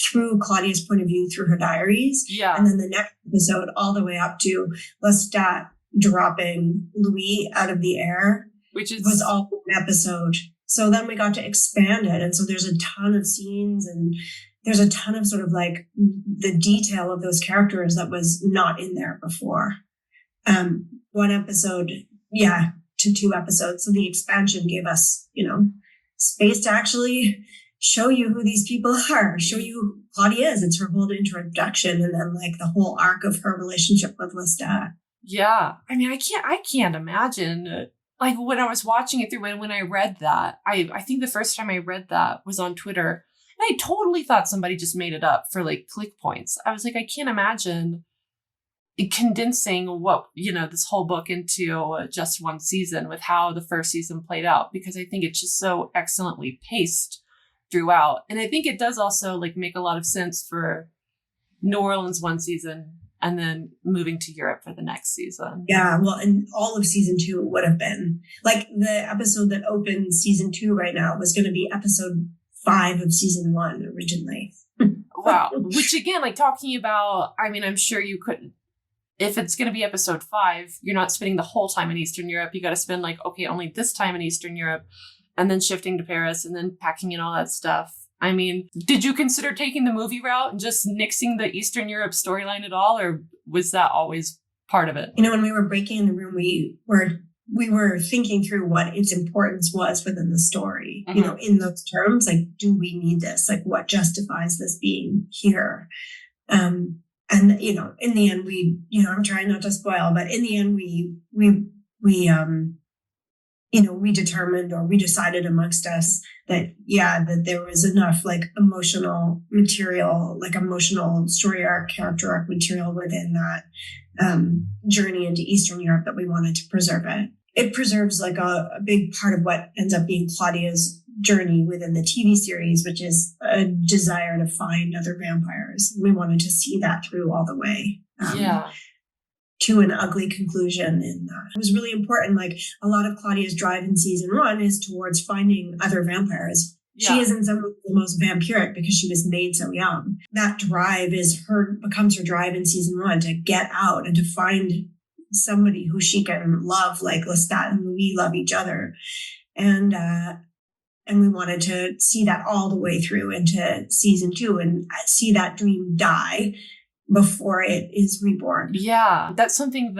through Claudia's point of view through her diaries. Yeah. And then the next episode all the way up to Lestat dropping Louis out of the air, which was all an episode. So then we got to expand it. And so there's a ton of scenes and there's a ton of sort of the detail of those characters that was not in there before. 1 episode, to 2 episodes. So the expansion gave us, space to actually show you who these people are, show you who Claudia is. It's her whole introduction, and then the whole arc of her relationship with Lestat. Yeah. I mean, I can't imagine when I was watching it through when I read that, I think the first time I read that was on Twitter, and I totally thought somebody just made it up for click points. I was I can't imagine condensing what, this whole book into just 1 season with how the first season played out, because I think it's just so excellently paced throughout. And I think it does also make a lot of sense for New Orleans 1 season and then moving to Europe for the next season. Yeah, well, and all of season 2 would have been the episode that opens season 2 right now was going to be episode 5 of season 1 originally. Wow. Which again, talking about, I mean, I'm sure you couldn't, if it's going to be episode 5, you're not spending the whole time in Eastern Europe. You got to spend only this time in Eastern Europe, and then shifting to Paris and then packing in all that stuff. I mean, did you consider taking the movie route and just nixing the Eastern Europe storyline at all? Or was that always part of it? When we were breaking in the room, we were thinking through what its importance was within the story, Mm-hmm. In those terms, do we need this? What justifies this being here? And, in the end, I'm trying not to spoil, but in the end, we determined, or we decided amongst us that there was enough emotional material, emotional story arc, character arc material within that journey into Eastern Europe that we wanted to preserve it. It preserves a big part of what ends up being Claudia's journey within the TV series, which is a desire to find other vampires. We wanted to see that through all the way. To an ugly conclusion. And it was really important. A lot of Claudia's drive in season 1 is towards finding other vampires. Yeah. She is in some ways the most vampiric because she was made so young. That drive becomes her drive in season 1 to get out and to find somebody who she can love, like Lestat and Louis love each other. And we wanted to see that all the way through into season 2 and see that dream die before it is reborn. Yeah, that's something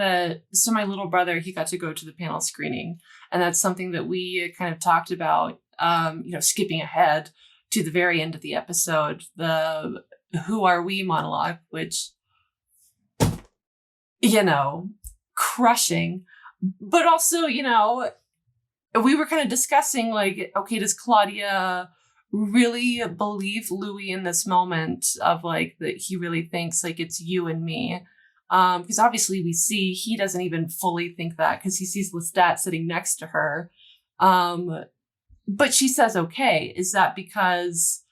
so my little brother, he got to go to the panel screening, and that's something that we kind of talked about, skipping ahead to the very end of the episode, the "Who are we" monologue, which, crushing, but also, we were kind of discussing okay, does Claudia really believe Louis in this moment of that he really thinks it's you and me, because obviously we see he doesn't even fully think that because he sees Lestat sitting next to her, but she says okay. Is that because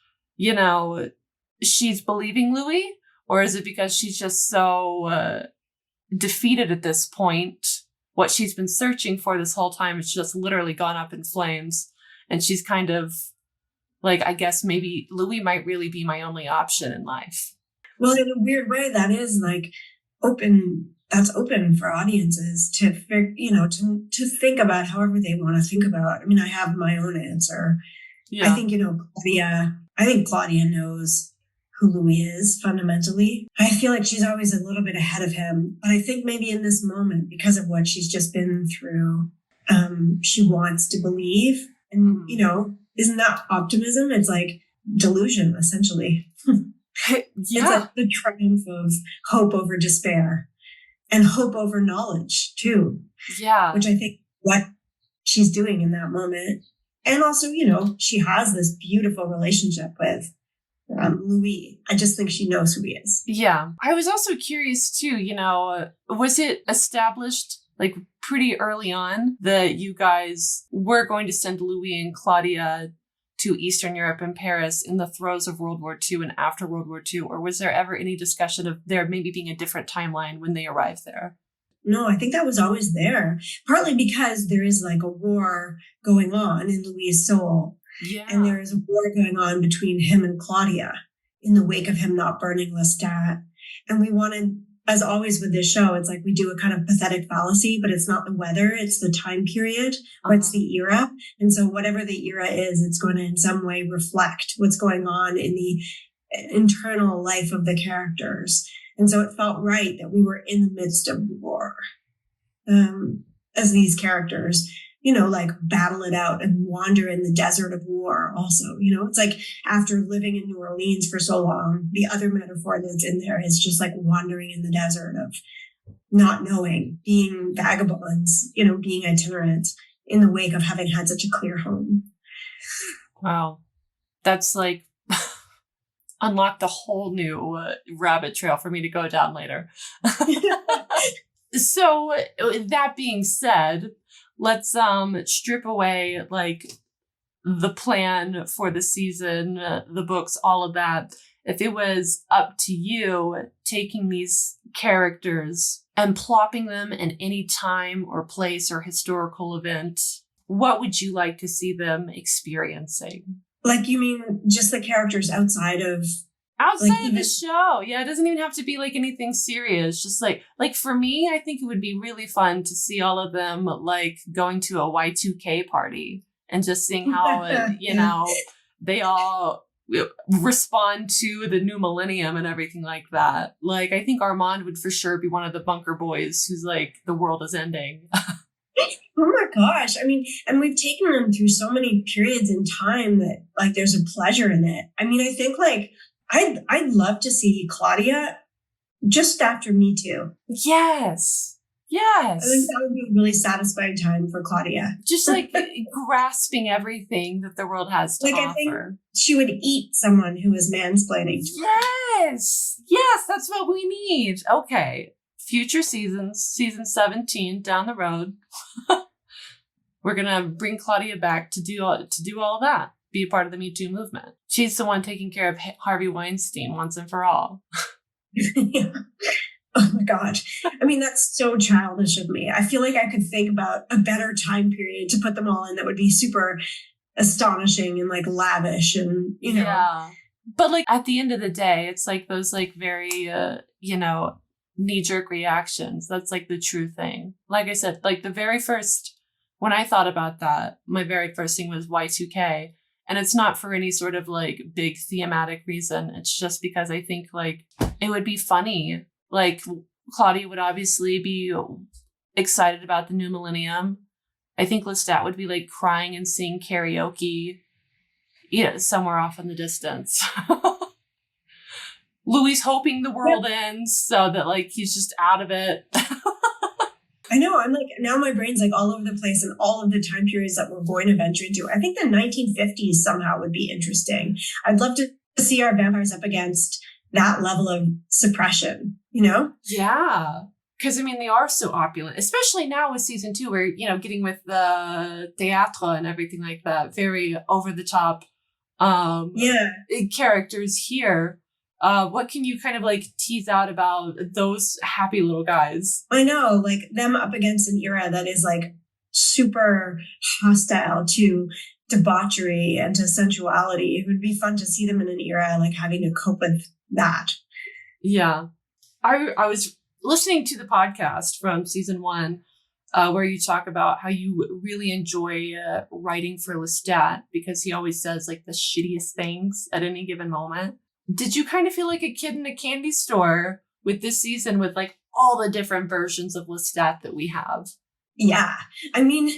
she's believing Louis, or is it because she's just so defeated at this point? What she's been searching for this whole time has just literally gone up in flames, and she's kind of I guess maybe Louis might really be my only option in life. Well, in a weird way, that is open that's open for audiences to to think about however they want to think about. I mean, I have my own answer. Yeah. I think, Claudia knows who Louis is fundamentally. I feel like she's always a little bit ahead of him, but I think maybe in this moment, because of what she's just been through, she wants to believe. And, isn't that optimism? It's like delusion, essentially. It's like the triumph of hope over despair and hope over knowledge too. Yeah. Which I think what she's doing in that moment. And also, she has this beautiful relationship with Louis. I just think she knows who he is. Yeah. I was also curious too, was it established like pretty early on that you guys were going to send Louis and Claudia to Eastern Europe and Paris in the throes of World War II and after World War II? Or was there ever any discussion of there maybe being a different timeline when they arrived there? No, I think that was always there, partly because there is like a war going on in Louis' soul. Yeah. And there is a war going on between him and Claudia in the wake of him not burning Lestat. And we wanted, as always with this show, it's like we do a kind of pathetic fallacy, but it's not the weather, it's the time period, or it's the era. And so whatever the era is, it's going to in some way reflect what's going on in the internal life of the characters. And so it felt right that we were in the midst of war as these characters, like battle it out and wander in the desert of war also. It's like after living in New Orleans for so long, the other metaphor that's in there is just like wandering in the desert of not knowing, being vagabonds, being itinerant in the wake of having had such a clear home. Wow. That's like unlocked a whole new rabbit trail for me to go down later. So that being said, let's strip away like the plan for the season, the books, all of that. If it was up to you, taking these characters and plopping them in any time or place or historical event, what would you like to see them experiencing? Like, you mean just the characters outside of the show? Yeah, it doesn't even have to be like anything serious. Just like for me, I think it would be really fun to see all of them like going to a Y2K party and just seeing how they all respond to the new millennium and everything like that. Like, I think Armand would for sure be one of the bunker boys who's like, the world is ending. Oh my gosh. I mean, and we've taken them through so many periods in time that like there's a pleasure in it. I mean, I think like I'd love to see Claudia just after Me Too. Yes. I think that would be a really satisfying time for Claudia. Just like grasping everything that the world has to offer. I think she would eat someone who is mansplaining to her. Yes, that's what we need. Okay. Future seasons, season 17 down the road. We're going to bring Claudia back to do all of that. Be a part of the Me Too movement. She's the one taking care of Harvey Weinstein once and for all. Yeah. Oh my God. I mean, that's so childish of me. I feel like I could think about a better time period to put them all in that would be super astonishing and like lavish and, Yeah. But like at the end of the day, it's like those like very, knee-jerk reactions. That's like the true thing. Like I said, like the very first, when I thought about that, my very first thing was Y2K. And it's not for any sort of like big thematic reason. It's just because I think like it would be funny. Like Claudia would obviously be excited about the new millennium. I think Lestat would be like crying and singing karaoke, somewhere off in the distance. Louis hoping the world ends so that like he's just out of it. I know. I'm like, now my brain's like all over the place and all of the time periods that we're going to venture into. I think the 1950s somehow would be interesting. I'd love to see our vampires up against that level of suppression, Yeah. Because, I mean, they are so opulent, especially now with season 2, where, getting with the théâtre and everything like that, very over the top characters here. What can you kind of like tease out about those happy little guys? I know, like them up against an era that is like super hostile to debauchery and to sensuality. It would be fun to see them in an era like having to cope with that. Yeah. I was listening to the podcast from season 1, where you talk about how you really enjoy writing for Lestat because he always says like the shittiest things at any given moment. Did you kind of feel like a kid in a candy store with this season with like all the different versions of Lestat that we have? Yeah. I mean,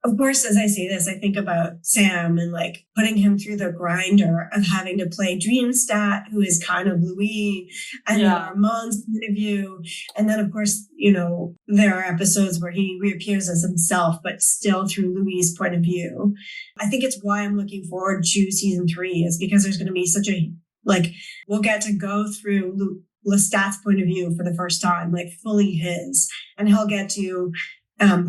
of course, as I say this, I think about Sam and like putting him through the grinder of having to play Dreamstat, who is kind of Louis, and then Armand's point of view. And then, of course, you know, there are episodes where he reappears as himself, but still through Louis' point of view. I think it's why I'm looking forward to season 3 is because there's going to be such a, like, we'll get to go through Lestat's point of view for the first time, like fully his, and he'll get to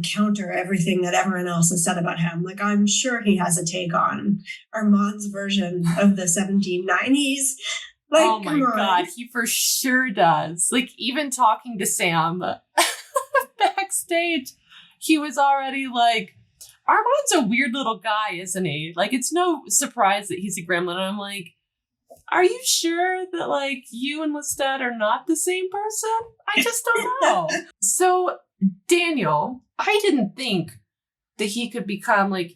counter everything that everyone else has said about him. Like, I'm sure he has a take on Armand's version of the 1790s. Like, oh my God, he for sure does. Like, even talking to Sam backstage, he was already like, Armand's a weird little guy, isn't he? Like, it's no surprise that he's a gremlin. And I'm like, are you sure that, like, you and Lestat are not the same person? I just don't know. So, Daniel, I didn't think that he could become, like,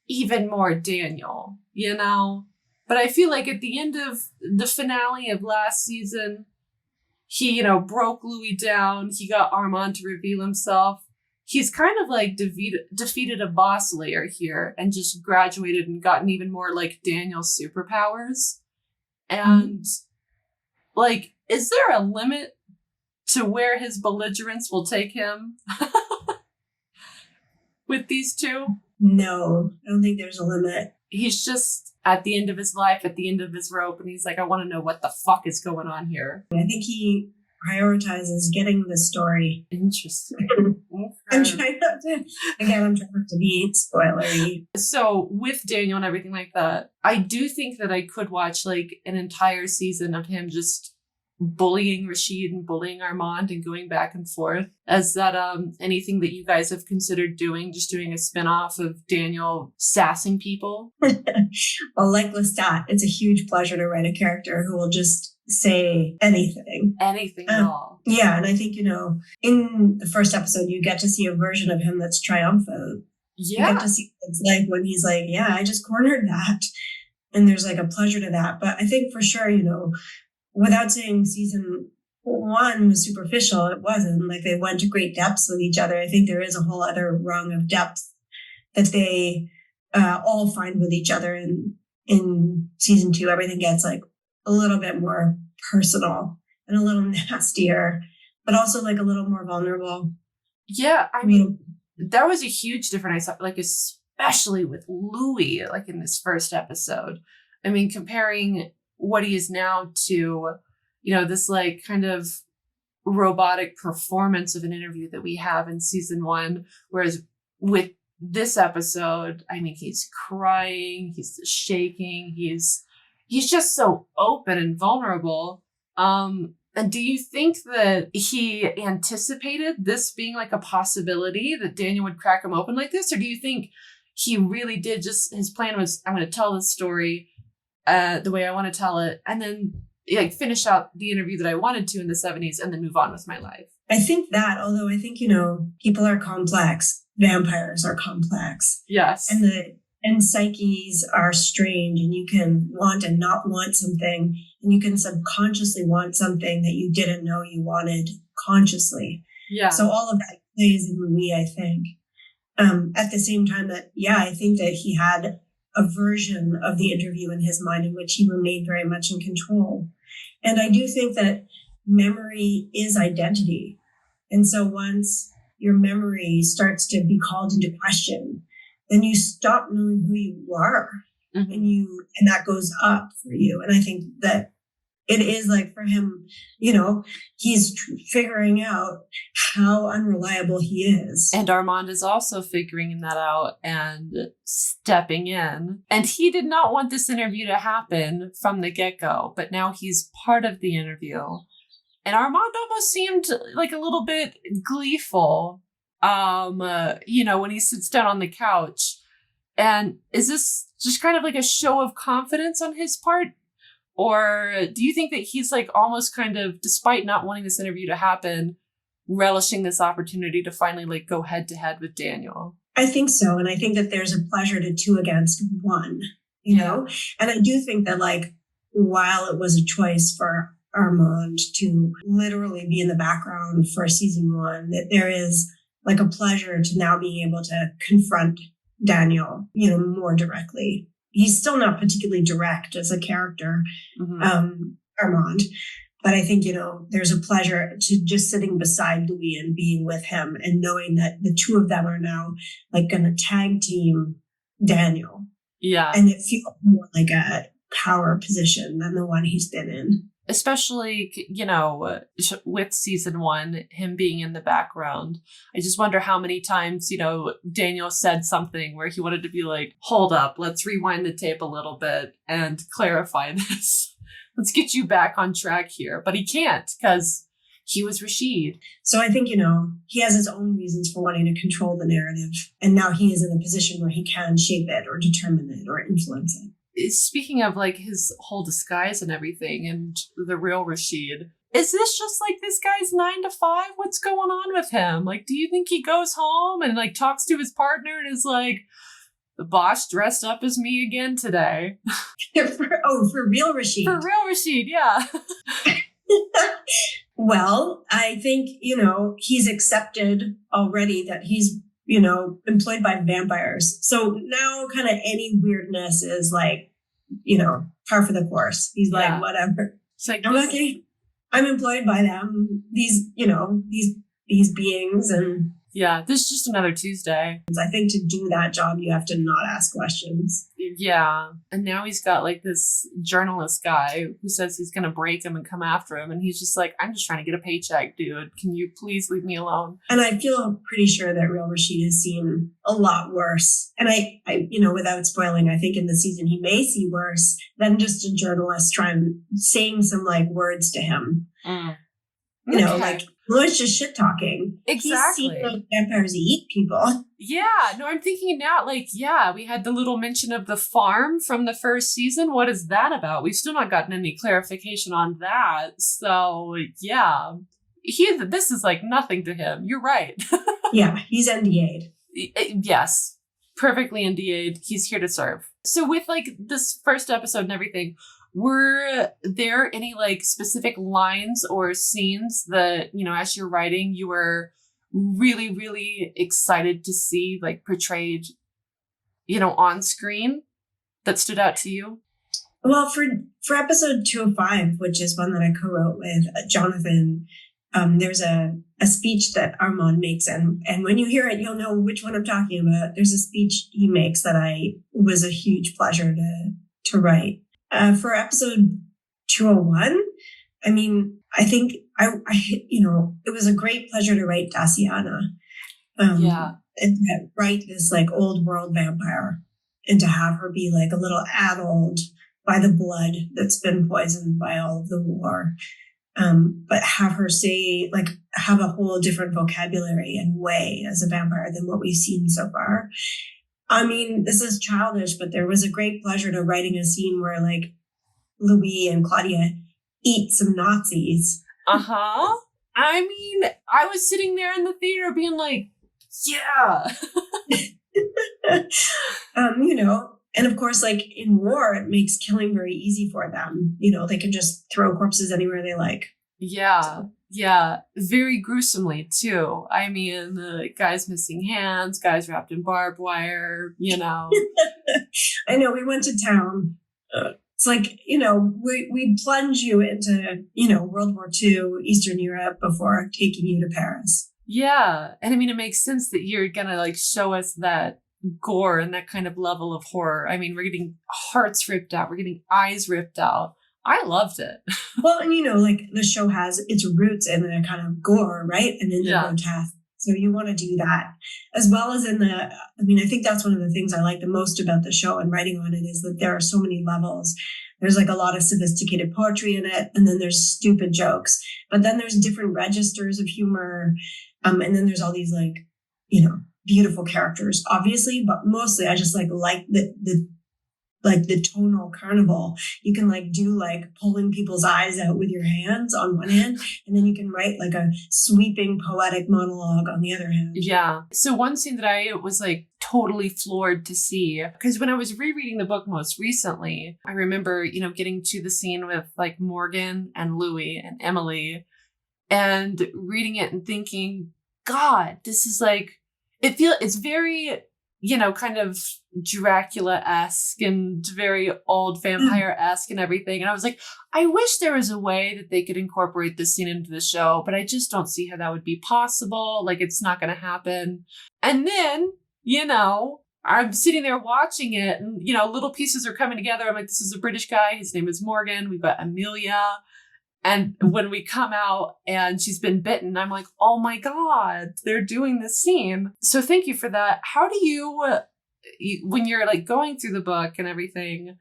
even more Daniel, you know? But I feel like at the end of the finale of last season, he, you know, broke Louis down. He got Armand to reveal himself. He's kind of, like, defeated a boss layer here and just graduated and gotten even more, like, Daniel's superpowers. And, like, is there a limit to where his belligerence will take him with these two? No, I don't think there's a limit. He's just at the end of his life, at the end of his rope, and he's like, I want to know what the fuck is going on here. I think he prioritizes getting the story. Interesting. I'm trying not to be spoilery. So with Daniel and everything like that, I do think that I could watch like an entire season of him just bullying Rashid and bullying Armand and going back and forth. Is that anything that you guys have considered doing, just doing a spin-off of Daniel sassing people? Well, like Lestat, it's a huge pleasure to write a character who will just say anything. Anything at all. Yeah, and I think, you know, in the first episode, you get to see a version of him that's triumphant. Yeah. You get to see what it's like when he's like, yeah, I just cornered that. And there's like a pleasure to that. But I think for sure, you know, without saying season 1 was superficial, it wasn't. Like, they went to great depths with each other. I think there is a whole other rung of depth that they all find with each other. And in season 2, everything gets like a little bit more personal and a little nastier, but also like a little more vulnerable. Yeah, I mean, that was a huge difference. I saw, like, especially with Louis, like in this first episode. I mean, comparing what he is now to, you know, this like kind of robotic performance of an interview that we have in season 1. Whereas with this episode, I mean, he's crying, he's shaking, he's just so open and vulnerable. And do you think that he anticipated this being like a possibility that Daniel would crack him open like this? Or do you think he really did just, his plan was, I'm going to tell this story the way I want to tell it, and then like finish out the interview that I wanted to in the 70s and then move on with my life? I think that, although I think, you know, people are complex, vampires are complex. Yes. And psyches are strange, and you can want and not want something, and you can subconsciously want something that you didn't know you wanted consciously. Yeah. So all of that plays in Louis, I think. At the same time that, yeah, I think that he had a version of the interview in his mind in which he remained very much in control. And I do think that memory is identity. And so once your memory starts to be called into question, then you stop knowing who you are, and that goes up for you. And I think that it is like for him, you know, he's figuring out how unreliable he is. And Armand is also figuring that out and stepping in. And he did not want this interview to happen from the get-go, but now he's part of the interview. And Armand almost seemed like a little bit gleeful, you know, when he sits down on the couch. And is this just kind of like a show of confidence on his part? Or do you think that he's like almost kind of, despite not wanting this interview to happen, relishing this opportunity to finally like go head to head with Daniel? I think so. And I think that there's a pleasure to 2 against 1, you know? And I do think that like, while it was a choice for Armand to literally be in the background for season 1, that there is like a pleasure to now being able to confront Daniel, you know, more directly. He's still not particularly direct as a character, Armand. But I think, you know, there's a pleasure to just sitting beside Louis and being with him and knowing that the 2 of them are now like going to tag team Daniel. Yeah. And it feels more like a power position than the one he's been in. Especially, you know, with season 1, him being in the background. I just wonder how many times, you know, Daniel said something where he wanted to be like, hold up, let's rewind the tape a little bit and clarify this. Let's get you back on track here. But he can't because he was Rashid. So I think, you know, he has his own reasons for wanting to control the narrative. And now he is in a position where he can shape it or determine it or influence it. Speaking of like his whole disguise and everything and the real Rashid, is this just like this guy's 9 to 5? What's going on with him? Like, do you think he goes home and like talks to his partner and is like, the boss dressed up as me again today? for real Rashid? For real Rashid, yeah. Well, I think, you know, he's accepted already that he's, you know, employed by vampires. So now kind of any weirdness is like, you know, par for the course. He's like, whatever. It's like, I'm employed by them. These, you know, these beings, and yeah, this is just another Tuesday. I think to do that job, you have to not ask questions. Yeah. And now he's got like this journalist guy who says he's going to break him and come after him. And he's just like, I'm just trying to get a paycheck, dude. Can you please leave me alone? And I feel pretty sure that real Rashid has seen a lot worse. And I, you know, without spoiling, I think in the season he may see worse than just a journalist saying some like words to him. You know, like, well, it's just shit talking. Exactly. He's seen those vampires eat people. Yeah. No, I'm thinking now, like, yeah, we had the little mention of the farm from the first season. What is that about? We've still not gotten any clarification on that. So, yeah. This is like nothing to him. You're right. Yeah, he's NDA'd. Yes. Perfectly NDA'd. He's here to serve. So with like this first episode and everything, were there any like specific lines or scenes that, you know, as you're writing, you were really, really excited to see like portrayed, you know, on screen that stood out to you? Well, for episode 205, which is one that I co-wrote with Jonathan, there's a speech that Armand makes. And when you hear it, you'll know which one I'm talking about. There's a speech he makes that was a huge pleasure to write. For episode 201, I mean, I think I you know, it was a great pleasure to write Daciana. And to write this like old world vampire and to have her be like a little addled by the blood that's been poisoned by all of the war. But have her say, like, have a whole different vocabulary and way as a vampire than what we've seen so far. I mean, this is childish, but there was a great pleasure to writing a scene where like Louis and Claudia eat some Nazis. Uh-huh. I mean, I was sitting there in the theater being like, yeah. You know, and of course, like in war, it makes killing very easy for them. You know, they can just throw corpses anywhere they like. Yeah. So. Yeah. Very gruesomely, too. I mean, guys missing hands, guys wrapped in barbed wire, you know. I know, we went to town. It's like, you know, we plunge you into, you know, World War II, Eastern Europe before taking you to Paris. Yeah. And I mean, it makes sense that you're going to like show us that gore and that kind of level of horror. I mean, we're getting hearts ripped out. We're getting eyes ripped out. I loved it. Well, and you know, like the show has its roots in a kind of gore, right? And in the grotesque. So you want to do that as well as in I mean, I think that's one of the things I like the most about the show and writing on it is that there are so many levels. There's like a lot of sophisticated poetry in it. And then there's stupid jokes, but then there's different registers of humor. And then there's all these like, you know, beautiful characters, obviously, but mostly I just like the like the tonal carnival. You can like do like pulling people's eyes out with your hands on one hand, and then you can write like a sweeping poetic monologue on the other hand. Yeah. So one scene that I was like totally floored to see, because when I was rereading the book most recently, I remember, you know, getting to the scene with like Morgan and Louis and Emily and reading it and thinking, God, this is like, it's very, you know, kind of Dracula-esque and very old vampire-esque and everything. And I was like, I wish there was a way that they could incorporate this scene into the show, but I just don't see how that would be possible. Like, it's not going to happen. And then, you know, I'm sitting there watching it and, you know, little pieces are coming together. I'm like, this is a British guy. His name is Morgan. We've got Amelia. And when we come out and she's been bitten, I'm like, oh my God, they're doing this scene. So thank you for that. How do you, when you're like going through the book and everything,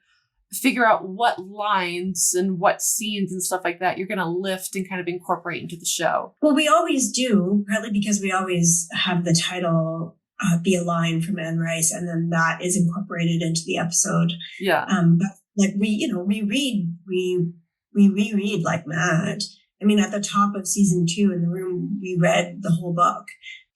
figure out what lines and what scenes and stuff like that you're going to lift and kind of incorporate into the show? Well, we always do, partly because we always have the title be a line from Anne Rice, and then that is incorporated into the episode. Yeah. But like we reread like mad. I mean, at the top of season 2 in the room, we read the whole book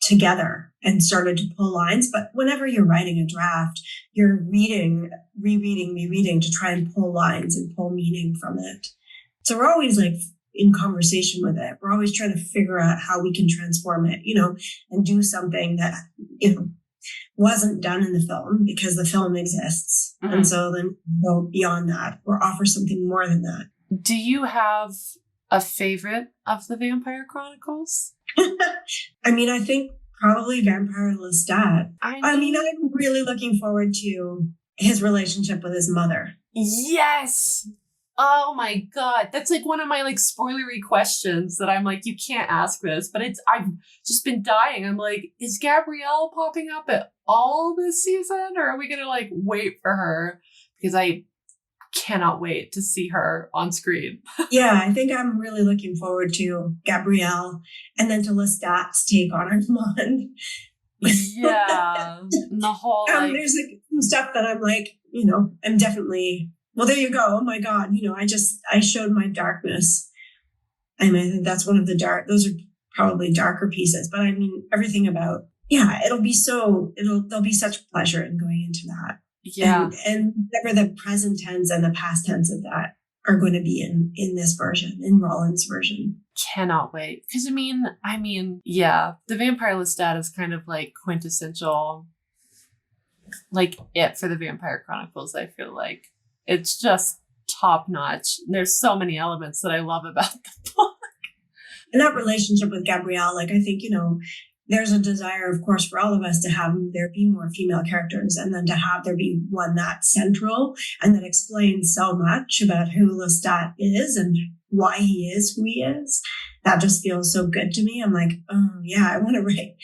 together and started to pull lines. But whenever you're writing a draft, you're reading, rereading to try and pull lines and pull meaning from it. So we're always like in conversation with it. We're always trying to figure out how we can transform it, you know, and do something that, you know, wasn't done in the film because the film exists. Mm-hmm. And so then go beyond that or offer something more than that. Do you have a favorite of the Vampire Chronicles? I mean, I think probably Vampire Lestat. I mean, I'm really looking forward to his relationship with his mother. Yes. Oh my God. That's like one of my like spoilery questions that I'm like, you can't ask this, but I've just been dying. I'm like, is Gabrielle popping up at all this season, or are we going to like wait for her? Because I cannot wait to see her on screen. Yeah, I think I'm really looking forward to Gabrielle and then to Lestat's take on Armand. Yeah. The whole there's like some stuff that I'm like, you know, I'm definitely, well, there you go. Oh my God. You know, I showed my darkness. I mean, I think that's one of those are probably darker pieces, but I mean, everything about, yeah, there'll be such pleasure in going into that. Yeah. And whatever the present tense and the past tense of that are going to be in this version, in Rolin's version. Cannot wait. Because I mean, yeah, the Vampire Lestat is kind of like quintessential, like it for the Vampire Chronicles. I feel like it's just top notch. There's so many elements that I love about the book. And that relationship with Gabrielle, like I think, you know, there's a desire, of course, for all of us to have there be more female characters, and then to have there be one that's central and that explains so much about who Lestat is and why he is who he is. That just feels so good to me. I'm like, oh yeah, I want to write.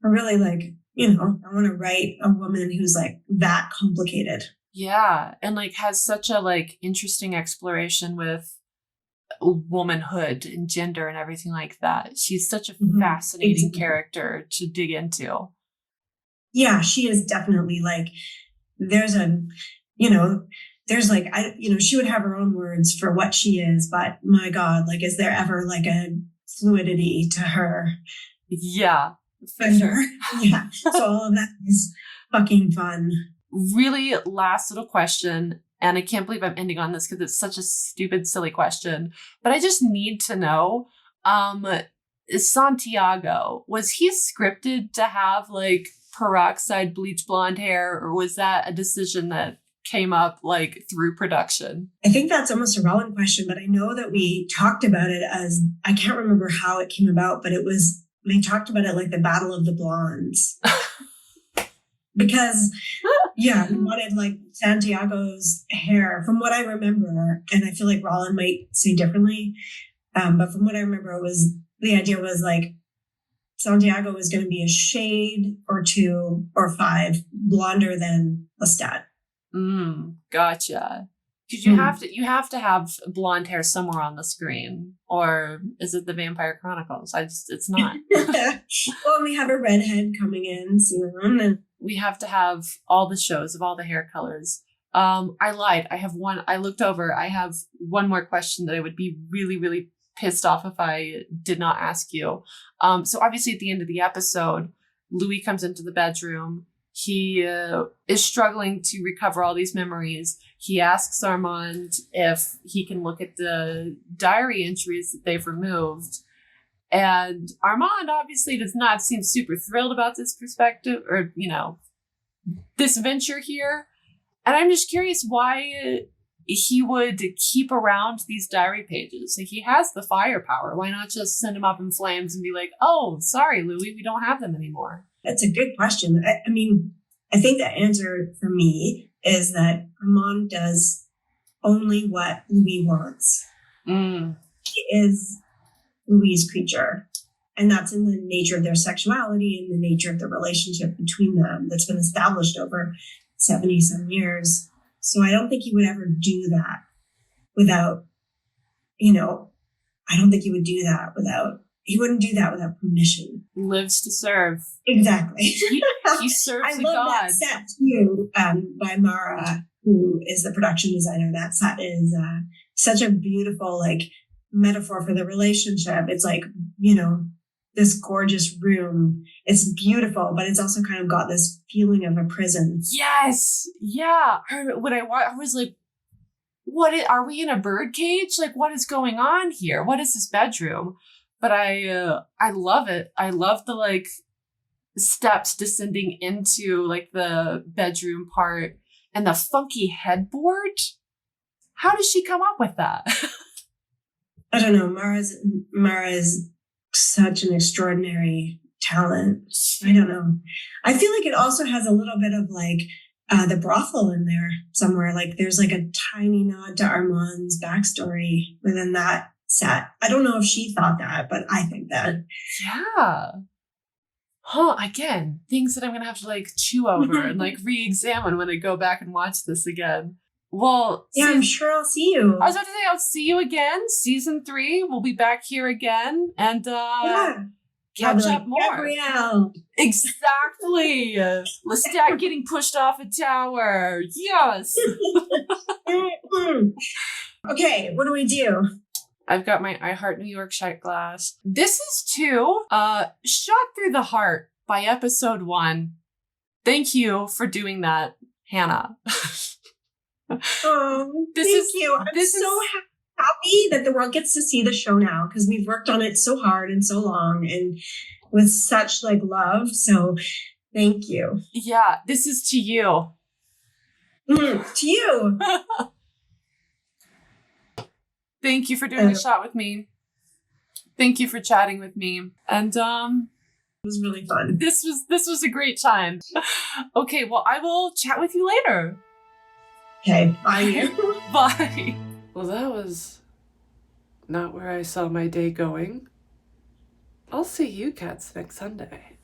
I really like, you know, I want to write a woman who's like that complicated. Yeah, and like has such a like interesting exploration with womanhood and gender and everything like that. She's such a fascinating character to dig into. Yeah, she is definitely like, there's like, she would have her own words for what she is, but my God, like, is there ever like a fluidity to her? Yeah, for sure. Yeah. So all of that is fucking fun. Really last little question. And I can't believe I'm ending on this because it's such a stupid, silly question. But I just need to know, Santiago, was he scripted to have like peroxide bleach blonde hair, or was that a decision that came up like through production? I think that's almost a relevant question, but I know that we talked about it as, I can't remember how it came about, but they talked about it like the Battle of the Blondes. Because, yeah, we wanted like Santiago's hair, from what I remember, and I feel like Rolin might say differently, but from what I remember, the idea was like Santiago was going to be a shade or 2 or 5 blonder than Lestat. Gotcha. Because you have to have blonde hair somewhere on the screen, or is it the Vampire Chronicles? It's not. Well, we have a redhead coming in soon, and we have to have all the shows of all the hair colors. I lied. I looked over. I have one more question that I would be really, really pissed off if I did not ask you. So obviously at the end of the episode, Louis comes into the bedroom. He is struggling to recover all these memories. He asks Armand if he can look at the diary entries that they've removed. And Armand obviously does not seem super thrilled about this perspective or, this venture here. And I'm just curious why he would keep around these diary pages. Like, he has the firepower. Why not just send them up in flames and be like, oh, sorry, Louis, we don't have them anymore? That's a good question. I mean, I think the answer for me is that Armand does only what Louis wants. He is Louis' creature. And that's in the nature of their sexuality and the nature of the relationship between them that's been established over 70-some years. So I don't think he would ever do that without, I don't think he would do that he wouldn't do that without permission. Lives to serve. Exactly. He serves I a love god. that set too, by Mara, who is the production designer. That set is such a beautiful metaphor for the relationship. It's this gorgeous room. It's beautiful, but it's also kind of got this feeling of a prison. Yes. Yeah. When I was like, are we in a bird cage? Like, what is going on here? What is this bedroom? But I love it. I love the steps descending into the bedroom part and the funky headboard. How does she come up with that? I don't know. Mara is such an extraordinary talent. I don't know. I feel like it also has a little bit of the brothel in there somewhere. There's a tiny nod to Armand's backstory within that set. I don't know if she thought that, but I think that. Yeah. Huh. Again, things that I'm going to have to chew over and re-examine when I go back and watch this again. Well, yeah, I'm sure I'll see you. I was about to say, I'll see you again. Season 3, we'll be back here again and catch up more. Gabrielle. Exactly. Lestat getting pushed off a tower. Yes. Okay, what do we do? I've got my I Heart New York shot glass. This is 2. Shot Through the Heart by episode 1. Thank you for doing that, Hannah. Oh, thank you. I'm so happy that the world gets to see the show now because we've worked on it so hard and so long and with such love. So thank you. Yeah, this is to you. To you. Thank you for doing the shot with me. Thank you for chatting with me. And it was really fun. This was a great time. Okay, well, I will chat with you later. Okay, bye. Bye. Well, that was not where I saw my day going. I'll see you cats next Sunday.